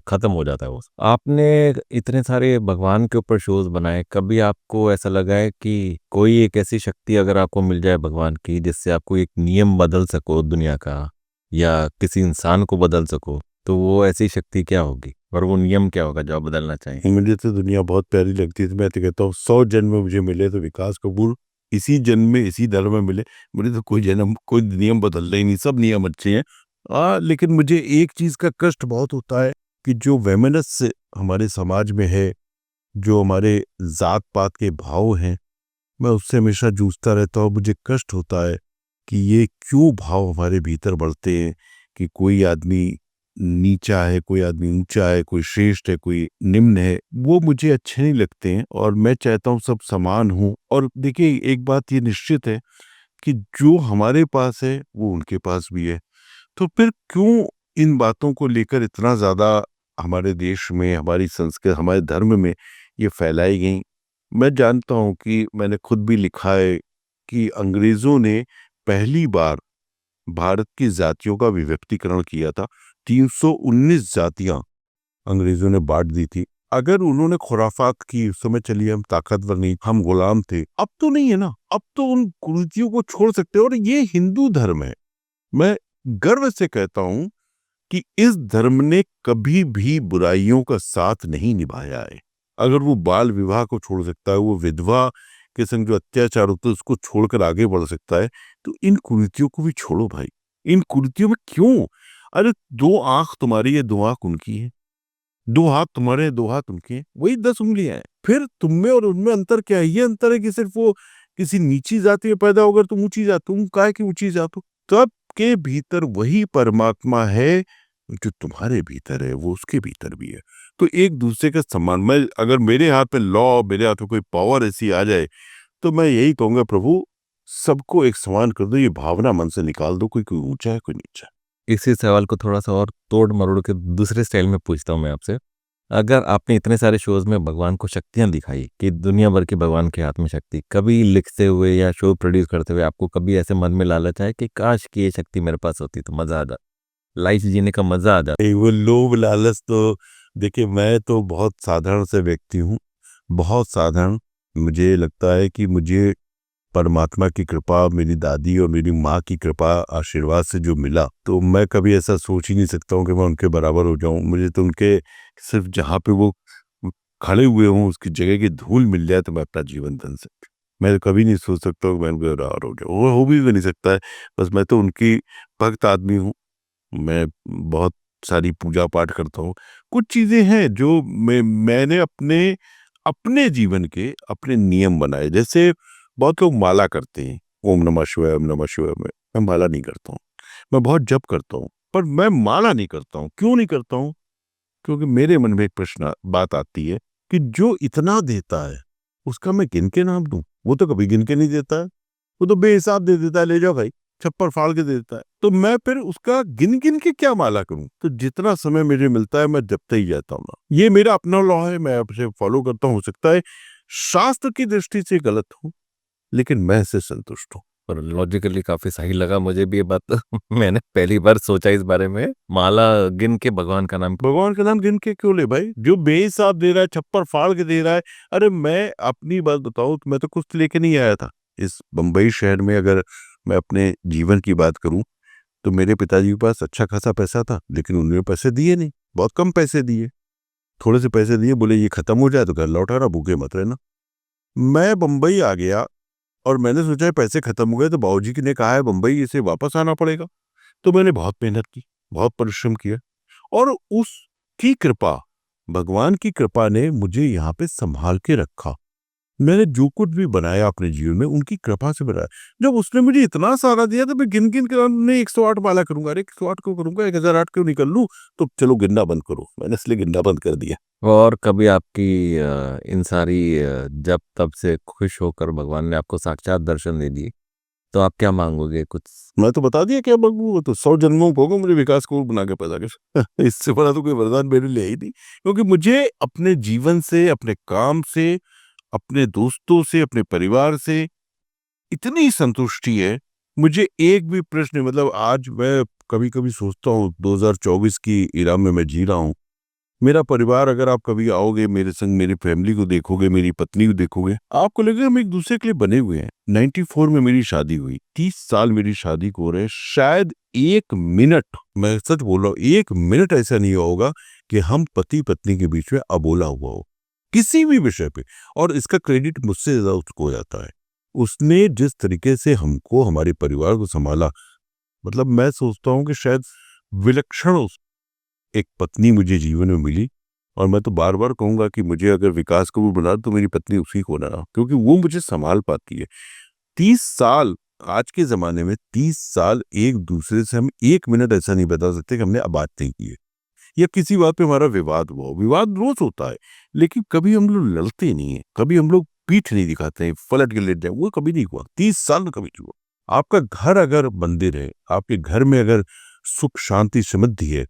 खत्म हो जाता है। वो आपने इतने सारे भगवान के ऊपर शोज बनाए, कभी आपको ऐसा लगा है कि कोई एक ऐसी शक्ति अगर आपको मिल जाए भगवान की, जिससे आपको एक नियम बदल सको दुनिया का, या किसी इंसान को बदल सको, तो वो ऐसी शक्ति क्या होगी और वो नियम क्या होगा जो आप बदलना चाहें? मुझे तो दुनिया बहुत प्यारी लगती है। तो मैं तो कहता हूँ 100 जन्म मुझे मिले तो विकास कपूर इसी जन्म में, इसी धर्म में मिले। मुझे तो कोई जन्म, कोई नियम बदलना ही नहीं, सब नियम अच्छे हैं। लेकिन मुझे एक चीज का कष्ट बहुत होता है कि जो वेमनस हमारे समाज में है, जो हमारे जात पात के भाव हैं, मैं उससे हमेशा जूझता रहता हूँ। मुझे कष्ट होता है कि ये क्यों भाव हमारे भीतर बढ़ते हैं कि कोई आदमी नीचा है, कोई आदमी ऊंचा है, कोई श्रेष्ठ है, कोई निम्न है, वो मुझे अच्छे नहीं लगते हैं और मैं चाहता हूँ सब समान हूँ। और देखिए एक बात ये निश्चित है कि जो हमारे पास है वो उनके पास भी है। तो फिर क्यों इन बातों को लेकर इतना ज़्यादा हमारे देश में, हमारी संस्कृति, हमारे धर्म में ये फैलाई गई। मैं जानता हूँ कि मैंने खुद भी लिखा है कि अंग्रेज़ों ने पहली बार भारत की जातियों का विभक्तीकरण किया था। 319 जातियां अंग्रेजों ने बांट दी थी। अगर उन्होंने खुराफात की उस समय, चलिए हम ताकतवर नहीं, हम गुलाम थे, अब तो नहीं है ना। अब तो उन कुरीतियों को छोड़ सकते हैं और ये हिंदू धर्म है। मैं गर्व से कहता हूं कि इस धर्म ने कभी भी बुराइयों का साथ नहीं निभाया है। अगर वो बाल विवाह को छोड़ सकता है, वो विधवा के संग जो अत्याचार होता है उसको छोड़कर आगे बढ़ सकता है, तो इन कुरीतियों को भी छोड़ो भाई। इन कुरीतियों में क्यों? अरे 2 आंख तुम्हारी है, 2 आंख उनकी है, 2 हाथ तुम्हारे हैं, 2 हाथ उनके हैं, वही 10 उंगलियां हैं। फिर तुम में और उनमें अंतर क्या है? ये अंतर है कि सिर्फ वो किसी नीची जाति में पैदा होकर तुम ऊंची जात, तुम काहे की ऊंची जात हो? सबके भीतर वही परमात्मा है जो तुम्हारे भीतर है, वो उसके भीतर भी है। तो एक दूसरे का सम्मान। मैं अगर मेरे हाथ में लॉ, मेरे हाथ में कोई पावर ऐसी आ जाए, तो मैं यही कहूंगा, प्रभु सबको एक समान कर दो, ये भावना मन से निकाल दो, कोई कोई ऊंचा है, कोई नीचा है। इसी सवाल को थोड़ा सा और तोड़ मरोड़ के दूसरे स्टाइल में पूछता हूँ मैं आपसे। अगर आपने इतने सारे शोज में भगवान को शक्तियां दिखाई कि दुनिया भर के भगवान के हाथ में शक्ति, कभी लिखते हुए या शो प्रोड्यूस करते हुए आपको कभी ऐसे मन में लालच आए कि काश कि ये शक्ति मेरे पास होती तो मजा आ जाता, लाइफ जीने का मजा आ जाता? वो लोभ लालच तो देखिए, मैं तो बहुत साधारण से व्यक्ति हूँ, बहुत साधारण। मुझे लगता है कि मुझे परमात्मा की कृपा, मेरी दादी और मेरी माँ की कृपा, आशीर्वाद से जो मिला, तो मैं कभी ऐसा सोच ही नहीं सकता हूँ कि मैं उनके बराबर हो जाऊं। मुझे तो उनके सिर्फ जहाँ पे वो खड़े हुए हों उसकी जगह की धूल मिल जाए तो मैं अपना जीवन धन सकता। मैं कभी नहीं सोच सकता हूँ कि मैं उनके बराबर हो जाऊँ, वो हो भी नहीं सकता है। बस मैं तो उनकी भक्त आदमी हूँ। मैं बहुत सारी पूजा पाठ करता हूँ। कुछ चीज़ें हैं जो मैंने अपने अपने जीवन के अपने नियम बनाए। जैसे बहुत लोग माला करते हैं, ओम नमः शिवाय, ओम नमः शिवाय। मैं माला नहीं करता हूँ। मैं बहुत जप करता हूँ, पर मैं माला नहीं करता हूँ। क्यों नहीं करता हूँ? क्योंकि मेरे मन में एक बात आती है कि जो इतना देता है उसका मैं गिन के नाम दूं? वो तो कभी गिन के नहीं देता है, वो तो बेहिसाब दे देता है, ले जाओ भाई, छप्पर फाड़ के दे देता है। तो मैं फिर उसका गिन गिन के क्या माला करूं? तो जितना समय मुझे मिलता है मैं जपता ही जाता हूँ ना। ये मेरा अपना लॉ है, मैं आपसे फॉलो करता हूँ। हो सकता है शास्त्र की दृष्टि से गलत हूं, लेकिन मैं इससे संतुष्ट हूँ। और लॉजिकली काफी सही लगा मुझे भी ये बात। मैंने पहली बार सोचा इस बारे में, माला गिन के भगवान का नाम। भगवान का नाम गिन के क्यों ले भाई? जो बेहिसाब दे रहा है, छप्पर फाड़ के दे रहा है। अरे मैं अपनी बात बताऊं तो मैं तो कुछ लेके नहीं आया था इस बंबई शहर में। अगर मैं अपने जीवन की बात करूं तो मेरे पिताजी के पास अच्छा खासा पैसा था, लेकिन उन्होंने पैसे दिए नहीं, बहुत कम पैसे दिए। थोड़े से पैसे दिए, बोले ये खत्म हो जाए तो घर लौटाना, भूखे मत रहना। मैं बंबई आ गया और मैंने सोचा है पैसे खत्म हो गए तो बाबूजी ने कहा है बंबई इसे वापस आना पड़ेगा। तो मैंने बहुत मेहनत की, बहुत परिश्रम किया और उसकी कृपा, भगवान की कृपा ने मुझे यहाँ पे संभाल के रखा। मैंने जो कुछ भी बनाया अपने जीवन में उनकी कृपा से बनाया। जब उसने मुझे इतना सारा दिया तो मैं गिन गिन कर नहीं 108 माला करूंगा। अरे 108 क्यों करूंगा, 1008 क्यों नहीं कर लूं? तो चलो गिनना बंद करो। मैंने इसलिए गिनना बंद कर दिया। और कभी आपकी इन सारी जब तब से खुश होकर भगवान ने आपको साक्षात दर्शन दे दिए, तो आप क्या मांगोगे कुछ? मैं तो बता दिया क्या मांगू, तो 100 जन्मों को होगा मुझे विकास को बना के पैदा कर। इससे बड़ा तो कोई वरदान मेरे लिए ही नहीं। क्योंकि मुझे अपने जीवन से, अपने काम से, अपने दोस्तों से, अपने परिवार से इतनी संतुष्टि है। मुझे एक भी प्रश्न, मतलब आज मैं कभी कभी सोचता हूँ 2024 की इरा में मैं जी रहा हूँ। मेरा परिवार, अगर आप कभी आओगे मेरे संग, मेरी फैमिली को देखोगे, मेरी पत्नी को देखोगे, आपको लगेगा हम एक दूसरे के लिए बने हुए हैं। 94 में मेरी शादी हुई, 30 साल मेरी शादी को हो रहे हैं। शायद 1 मिनट, मैं सच बोल रहा हूँ, 1 मिनट ऐसा नहीं होगा कि हम पति पत्नी के बीच में अबोला हुआ हो किसी भी विषय पे। और इसका क्रेडिट मुझसे ज्यादा उसको हो जाता है। उसने जिस तरीके से हमको, हमारे परिवार को संभाला, मतलब मैं सोचता हूँ कि शायद विलक्षण एक पत्नी मुझे जीवन में मिली। और मैं तो बार बार कहूंगा कि मुझे अगर विकास को भी बना तो मेरी पत्नी उसी को ना, क्योंकि वो मुझे संभाल पाती है। 30 साल, आज के जमाने में 30 साल एक दूसरे से हम 1 मिनट ऐसा नहीं बता सकते कि हमने बात नहीं की है। या किसी बात पे हमारा विवाद हुआ हो। विवाद रोज होता है, लेकिन कभी हम लोग लड़ते नहीं है, कभी हम लोग पीठ नहीं दिखाते हैं, पलट के लेट जाए, वो कभी नहीं हुआ। 30 साल में कभी नहीं हुआ। आपका घर अगर मंदिर है, आपके घर में अगर सुख शांति समृद्धि है,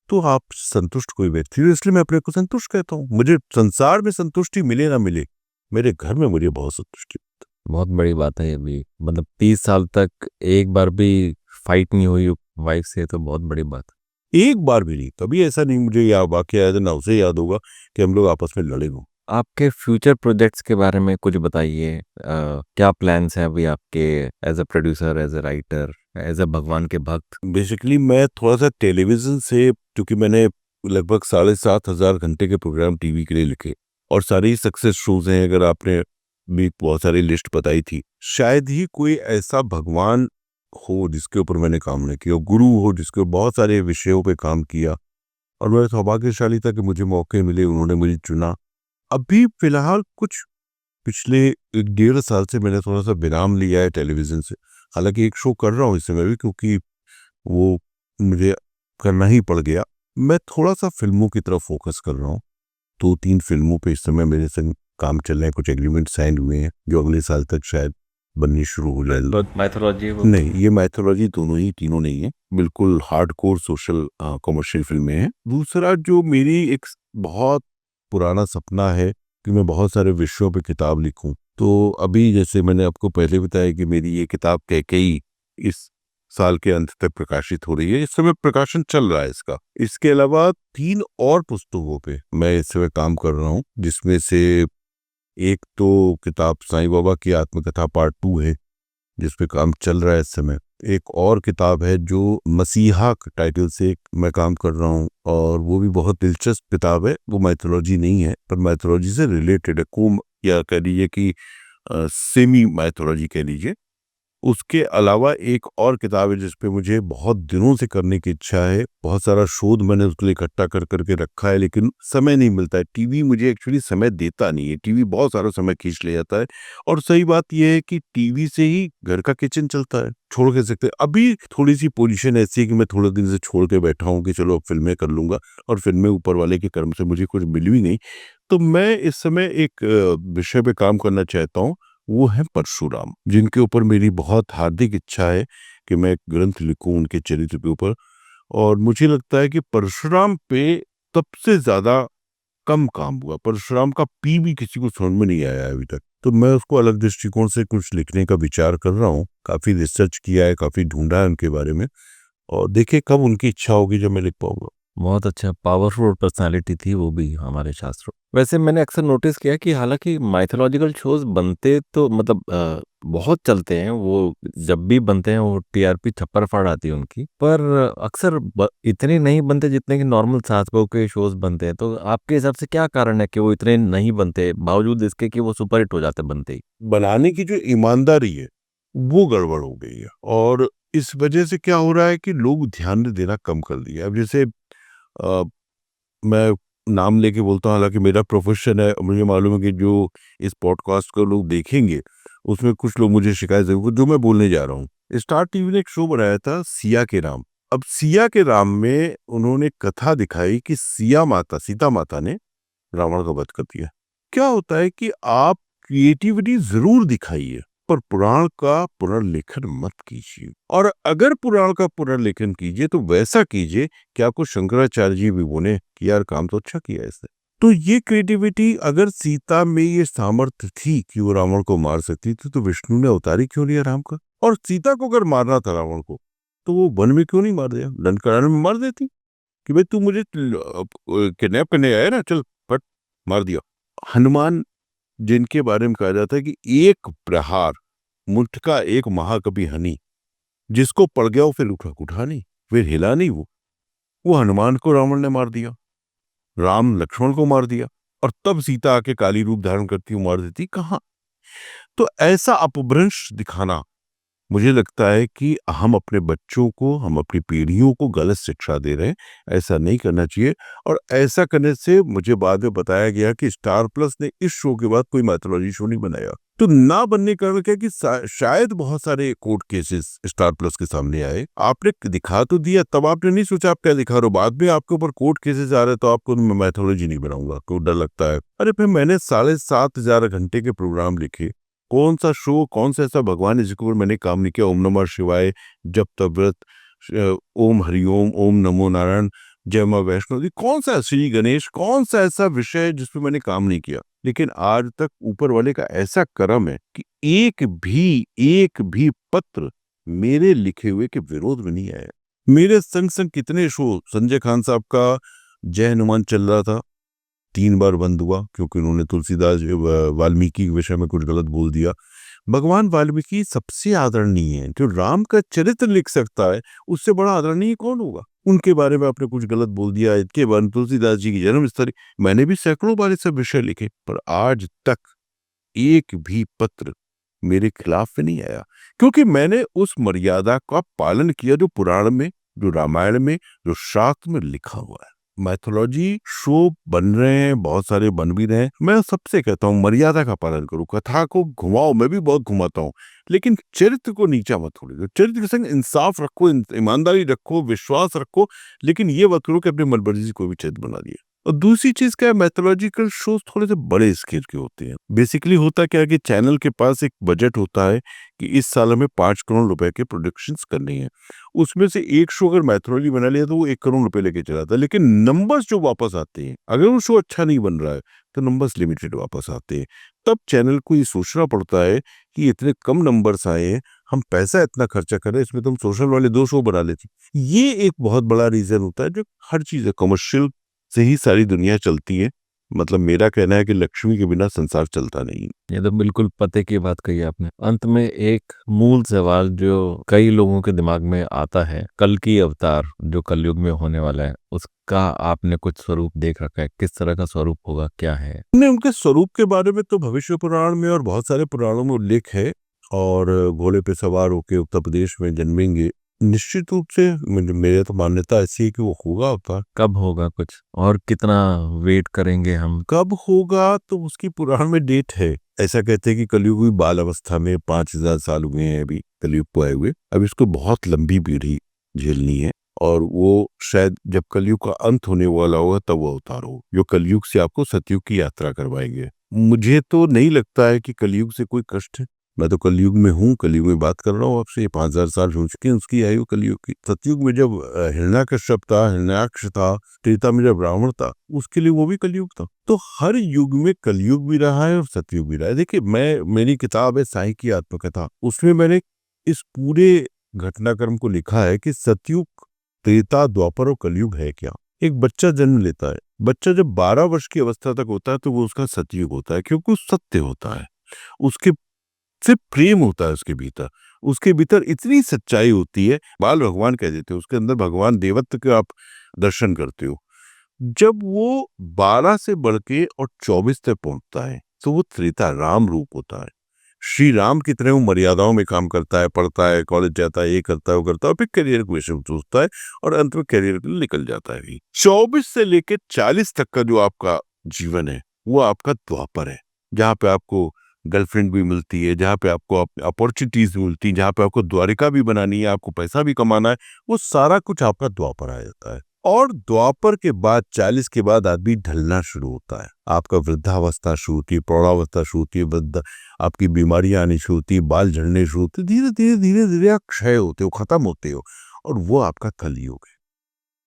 तो आप संतुष्ट कोई व्यक्ति हो। इसलिए मैं अपने को संतुष्ट कहता हूँ। मुझे संसार में संतुष्टि मिले ना मिले, मेरे घर में मुझे बहुत संतुष्टि। बहुत बड़ी बात है ये भी, मतलब 30 साल तक एक बार भी फाइट नहीं हुई वाइफ से, तो बहुत बड़ी बात है। एक बार भी नहीं, कभी ऐसा नहीं मुझे वाक्य याद है, ना उसे याद होगा कि हम लोग आपस में लड़े हों। आपके फ्यूचर प्रोजेक्ट्स के बारे में कुछ बताइए। क्या प्लान्स हैं अभी आपके, as a producer, as a writer, as a भगवान के भक्त? बेसिकली मैं थोड़ा सा टेलीविजन से, क्योंकि मैंने लगभग 7,500 घंटे के प्रोग्राम टीवी के लिए लिखे और सारे ही सक्सेस शोज हैं। अगर आपने भी बहुत सारी लिस्ट बताई थी, शायद ही कोई ऐसा भगवान हो जिसके ऊपर मैंने काम नहीं किया, गुरु हो जिसके ऊपर बहुत सारे विषयों पे काम किया। और मैं सौभाग्यशाली था कि मुझे मौके मिले, उन्होंने मुझे चुना। अभी फिलहाल कुछ पिछले 1.5 साल से मैंने थोड़ा सा विराम लिया है टेलीविजन से। हालांकि एक शो कर रहा हूँ इस समय भी, क्योंकि वो मुझे करना ही पड़ गया। मैं थोड़ा सा फिल्मों की तरफ फोकस कर रहा हूँ। 2-3 फिल्मों पे इस समय मेरे संग काम चल रहे हैं, कुछ एग्रीमेंट साइन हुए हैं जो अगले साल तक शायद बननी शुरू हो जाए। माइथोलॉजी नहीं, ये माइथोलॉजी दोनों ही, तीनों नहीं है, बिल्कुल हार्डकोर सोशल कमर्शियल फिल्में हैं। दूसरा जो मेरी एक बहुत पुराना सपना है कि मैं बहुत सारे विषयों पे किताब लिखूं, तो अभी जैसे मैंने आपको पहले बताया कि मेरी ये किताब कैकेयी इस साल के अंत तक प्रकाशित हो रही है। इस समय प्रकाशन चल रहा है इसका। इसके अलावा 3 और पुस्तकों पे मैं इस समय काम कर रहा हूँ, जिसमें से एक तो किताब साईं बाबा की आत्मकथा पार्ट 2 है, जिस पे काम चल रहा है इस समय। एक और किताब है जो मसीहा टाइटल से मैं काम कर रहा हूँ, और वो भी बहुत दिलचस्प किताब है। वो माइथोलॉजी नहीं है, पर माइथोलॉजी से रिलेटेड है, या कह लीजिए कि सेमी माइथोलॉजी कह लीजिए। उसके अलावा एक और किताब है जिस पे मुझे बहुत दिनों से करने की इच्छा है। बहुत सारा शोध मैंने उसके लिए इकट्ठा कर करके रखा है, लेकिन समय नहीं मिलता है। टीवी मुझे एक्चुअली समय देता नहीं है, टीवी बहुत सारा समय खींच ले जाता है। और सही बात यह है कि टीवी से ही घर का किचन चलता है, छोड़ के सकते। अभी थोड़ी सी पोजीशन ऐसी है कि मैं थोड़े दिन से छोड़ के बैठा हूँ कि चलो अब फिल्में कर लूंगा, और फिल्में ऊपर वाले के कर्म से मुझे कुछ मिल भी नहीं। तो मैं इस समय एक विषय पे काम करना चाहता हूँ, वो है परशुराम, जिनके ऊपर मेरी बहुत हार्दिक इच्छा है कि मैं एक ग्रंथ लिखूं उनके चरित्र के ऊपर। और मुझे लगता है कि परशुराम पे सबसे ज्यादा कम काम हुआ। परशुराम का पी भी किसी को समझ में नहीं आया है अभी तक। तो मैं उसको अलग दृष्टिकोण से कुछ लिखने का विचार कर रहा हूँ। काफी रिसर्च किया है, काफी ढूंढा है उनके बारे में, और देखिए कब उनकी इच्छा होगी जब मैं लिख पाऊंगा। बहुत अच्छा, पावरफुल पर्सनालिटी थी वो भी हमारे शास्त्रों। वैसे मैंने अक्सर नोटिस किया कि हालांकि माइथोलॉजिकल शोज बनते तो मतलब बहुत चलते हैं, वो जब भी बनते हैं वो टीआरपी छप्पर फाड़ आती है उनकी, पर अक्सर इतने नहीं बनते जितने कि नॉर्मल शास्त्रों के शोज बनते हैं। तो आपके हिसाब से क्या कारण है कि वो इतने नहीं बनते, बावजूद इसके कि वो सुपरहिट हो जाते बनते ही? बनाने की जो ईमानदारी है वो गड़बड़ हो गई है, और इस वजह से क्या हो रहा है कि लोग ध्यान देना कम कर दिया। अब जैसे मैं नाम लेके बोलता हूँ, हालांकि मेरा प्रोफेशन है, मुझे मालूम है कि जो इस पॉडकास्ट को लोग देखेंगे उसमें कुछ लोग मुझे शिकायत जरूर, जो मैं बोलने जा रहा हूँ। स्टार टीवी ने एक शो बनाया था सिया के राम। अब सिया के राम में उन्होंने कथा दिखाई कि सीता माता ने रावण का वध कर दिया। क्या होता है कि आप क्रिएटिविटी जरूर दिखाइए, पर पुराण का पुनर्लेखन मत कीजिए। और अगर पुराण का पुनर्लेखन कीजिए तो वैसा कीजिए कि आपको शंकराचार्य जी भी बोले कि यार काम तो अच्छा किया इसने। तो ये क्रिएटिविटी, अगर सीता में ये सामर्थ्य थी कि वो रावण को मार सकती थी, तो विष्णु ने अवतारी क्यों लिया राम का? और सीता को अगर मारना था रावण को, तो वो वन में क्यों नहीं मार दिया? लंकारण में मार देती कि भाई तू मुझे किडनैप करने आया ना, चल फट मार दिया। हनुमान, जिनके बारे में कहा जाता है कि एक प्रहार मुठ का एक महाकवि हनी, जिसको पड़ गया वो फिर उठा नहीं, फिर हिला नहीं। वो हनुमान को रावण ने मार दिया, राम लक्ष्मण को मार दिया, और तब सीता आके काली रूप धारण करती हूँ मार देती कहाँ? तो ऐसा अपभ्रंश दिखाना, मुझे लगता है कि हम अपने बच्चों को, हम अपनी पीढ़ियों को गलत शिक्षा दे रहे हैं। ऐसा नहीं करना चाहिए। और ऐसा करने से मुझे बाद में बताया गया कि स्टार प्लस ने इस शो के बाद कोई मैथोलॉजी शो नहीं बनाया। तो ना बनने का कारण क्या है कि शायद बहुत सारे कोर्ट केसेस स्टार प्लस के सामने आए, आपने दिखा तो दिया, तब आपने नहीं सोचा आप क्या दिखा रहे हो, बाद में आपके ऊपर कोर्ट केसेस आ रहे हैं, तो आपको मैथोलॉजी नहीं बनाऊंगा, आपको डर लगता है। अरे फिर मैंने 7,500 घंटे के प्रोग्राम लिखे, कौन सा शो, कौन सा ऐसा भगवान है जिसके ऊपर मैंने काम नहीं किया? ओम नमः शिवाय, जप तप व्रत, ओम हरिओम, ओम नमो नारायण, जय मां वैष्णो देवी, कौन सा श्री गणेश, कौन सा ऐसा विषय जिसपे मैंने काम नहीं किया? लेकिन आज तक ऊपर वाले का ऐसा करम है कि एक भी पत्र मेरे लिखे हुए के विरोध में नहीं आया। मेरे संग संग कितने शो, संजय खान साहब का जय हनुमान चल रहा था, 3 बार बंद हुआ क्योंकि उन्होंने तुलसीदास वाल्मीकि के विषय में कुछ गलत बोल दिया। भगवान वाल्मीकि सबसे आदरणीय है, जो राम का चरित्र लिख सकता है उससे बड़ा आदरणीय कौन होगा? उनके बारे में आपने कुछ गलत बोल दिया, इनके बारे में तुलसीदास जी की जन्मस्थली, मैंने भी सैकड़ों बार सब विषय लिखे, पर आज तक एक भी पत्र मेरे खिलाफ में नहीं आया, क्योंकि मैंने उस मर्यादा का पालन किया जो पुराण में, जो रामायण में, जो शास्त्र में लिखा हुआ है। मैथोलॉजी शो बन रहे हैं, बहुत सारे बन भी रहे हैं, मैं सबसे कहता हूँ मर्यादा का पालन करो, कथा को घुमाओ, मैं भी बहुत घुमाता हूँ, लेकिन चरित्र को नीचा मत छोड़ो, चरित्र के संग इंसाफ रखो, ईमानदारी रखो, विश्वास रखो, लेकिन ये मत करो कि अपनी मनमर्जी से कोई भी चरित्र बना दिए। और दूसरी चीज क्या है, मैथोलॉजिकल शोज थोड़े से बड़े स्केल के होते हैं। बेसिकली होता क्या है कि चैनल के पास एक बजट होता है कि इस साल हमें 5 करोड़ रुपए के प्रोडक्शंस करनी है, उसमें से एक शो अगर मैथोलॉजी बना लिया तो वो 1 करोड़ रुपए लेके चला था, लेकिन नंबर्स जो वापस आते हैं, अगर वो शो अच्छा नहीं बन रहा है तो नंबर्स लिमिटेड वापस आते हैं। तब चैनल को ये सोचना पड़ता है कि इतने कम नंबर्स आए हैं, हम पैसा इतना खर्चा करें, इसमें तो हम सोशल वाले 2 शो बना लेते। ये एक बहुत बड़ा रीजन होता है, जो हर चीज है, कमर्शियल से ही सारी दुनिया चलती है। मतलब मेरा कहना है कि लक्ष्मी के बिना संसार चलता नहीं। ये तो बिल्कुल पते की बात कही आपने। अंत में एक मूल सवाल जो कई लोगों के दिमाग में आता है, कल की अवतार जो कलयुग में होने वाला है, उसका आपने कुछ स्वरूप देख रखा है? किस तरह का स्वरूप होगा, क्या है? हमने उनके स्वरूप के बारे में तो भविष्य पुराण में और बहुत सारे पुराणों में उल्लेख है, और घोड़े पे सवार होके उत्तर प्रदेश में जन्मेंगे, निश्चित रूप से मेरे तो मान्यता ऐसी है कि वो होगा अवतार। कब होगा कुछ, और कितना वेट करेंगे हम? कब होगा तो उसकी पुराण में डेट है। ऐसा कहते हैं कि कलयुग भी बाल अवस्था में 5,000 साल हुए हैं अभी कलयुग को आए हुए, अब इसको बहुत लंबी पीढ़ी झेलनी है, और वो शायद जब कलयुग का अंत होने वाला होगा तब वो अवतार हो, जो कलयुग से आपको सतयुग की यात्रा करवाएंगे। मुझे तो नहीं लगता है कि कलयुग से कोई कष्ट है, मैं तो कलयुग में हूँ, कलयुग में बात कर रहा हूँ आपसे। 5,000 साल हो चुके हैं उसकी आयु कलयुग की। सतयुग में जब हिरण्याकश्यप था, हिरण्याक्ष था, त्रेता में जब रावण था, उसके लिए वो भी कलयुग था। तो हर युग में कलयुग भी रहा है और सतयुग भी रहा है। देखिए, मेरी किताब है साई की आत्मकथा, उसमें मैंने इस पूरे घटनाक्रम को लिखा है कि सतयुग, त्रेता, द्वापर और कलयुग है क्या। एक बच्चा जन्म लेता है, बच्चा जब 12 वर्ष की अवस्था तक होता है तो वो उसका सतयुग होता है, क्योंकि वो सत्य होता है, उसके सिर्फ प्रेम होता है उसके भीतर इतनी सच्चाई होती है, बाल भगवान कह देते हो, उसके अंदर भगवान देवत्व के आप दर्शन करते हो। जब वो 12 से बढ़ के और 24 तक पहुंचता है तो वो त्रेता राम रूप होता है। श्री राम की तरह वो मर्यादाओं में काम करता है, पढ़ता है, कॉलेज जाता है, ये करता है, वो करता है, और फिर करियर को सोचता है, और अंत में करियर के लिए निकल जाता है। 24 से लेकर 40 तक का जो आपका जीवन है वो आपका द्वापर है, जहाँ पे आपको गर्लफ्रेंड भी मिलती है, जहाँ पे आपको अपॉर्चुनिटीज मिलती है, जहाँ पे आपको द्वारिका भी बनानी है, आपको पैसा भी कमाना है, वो सारा कुछ आपका द्वापर आ जाता है। और द्वापर के बाद 40 के बाद आदमी ढलना शुरू होता है, आपका वृद्धावस्था शुरू होती है, प्रौढ़ावस्था शुरू होती है, वृद्ध आपकी बीमारियां आनी शुरू होती है, बाल झड़ने शुरू होते, धीरे धीरे धीरे धीरे आप क्षय होते हो, खत्म होते हो, और वो आपका कलयुग है।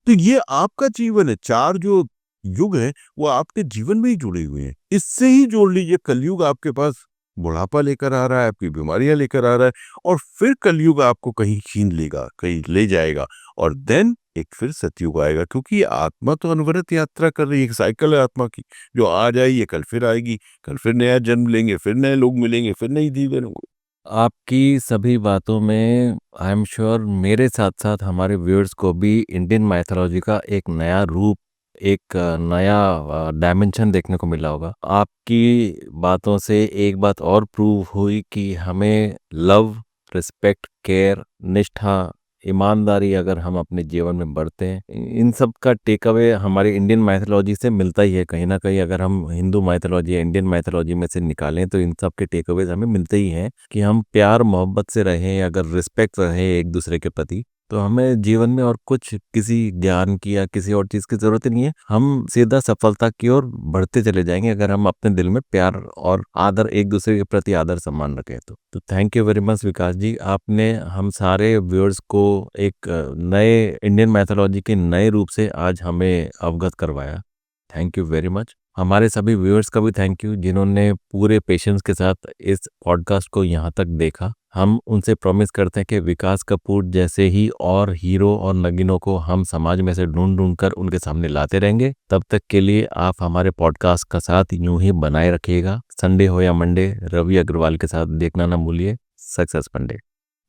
तो ये आपका जीवन है, 4 जो युग है वो आपके जीवन में ही जुड़े हुए हैं। इससे ही जोड़ लीजिए, कलयुग आपके पास बुढ़ापा लेकर आ रहा है, आपकी बीमारियां लेकर आ रहा है, और फिर कलयुग आपको कहीं छीन लेगा, कहीं ले जाएगा, और देन एक फिर सतयुग आएगा, क्योंकि आत्मा तो अनवरत यात्रा कर रही है, एक साइकिल है आत्मा की, जो आज आई है कल फिर आएगी, कल फिर नया जन्म लेंगे, फिर नए लोग मिलेंगे, फिर नई जीवन होंगे। आपकी सभी बातों में आई एम श्योर मेरे साथ साथ हमारे व्यूअर्स को भी इंडियन माइथोलॉजी का एक नया रूप, एक नया डायमेंशन देखने को मिला होगा। आपकी बातों से एक बात और प्रूव हुई कि हमें लव, रिस्पेक्ट, केयर, निष्ठा ईमानदारी अगर हम अपने जीवन में बढ़ते हैं, इन सब का टेक अवे हमारी इंडियन माइथोलॉजी से मिलता ही है कहीं ना कहीं। अगर हम हिंदू माइथोलॉजी या इंडियन माइथोलॉजी में से निकालें तो इन सब के टेक अवेज हमें मिलते ही हैं कि हम प्यार मोहब्बत से रहें, अगर रिस्पेक्ट रहे एक दूसरे के प्रति, तो हमें जीवन में और कुछ किसी ज्ञान की या किसी और चीज़ की ज़रूरत ही नहीं है। हम सीधा सफलता की ओर बढ़ते चले जाएंगे अगर हम अपने दिल में प्यार और आदर, एक दूसरे के प्रति आदर सम्मान रखें तो थैंक यू वेरी मच विकास जी, आपने हम सारे व्यूअर्स को एक नए इंडियन मैथोलॉजी के नए रूप से आज हमें अवगत करवाया। Thank you very much. हमारे सभी व्यूअर्स का भी थैंक यू जिन्होंने पूरे पेशेंस के साथ इस पॉडकास्ट को यहाँ तक देखा। हम उनसे प्रॉमिस करते हैं कि विकास कपूर जैसे ही और हीरो और नगीनों को हम समाज में से ढूंढ ढूंढ कर उनके सामने लाते रहेंगे। तब तक के लिए आप हमारे पॉडकास्ट का साथ यूं ही बनाए रखिएगा। संडे हो या मंडे, रवि अग्रवाल के साथ देखना ना भूलिए। Success Monday.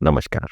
नमस्कार।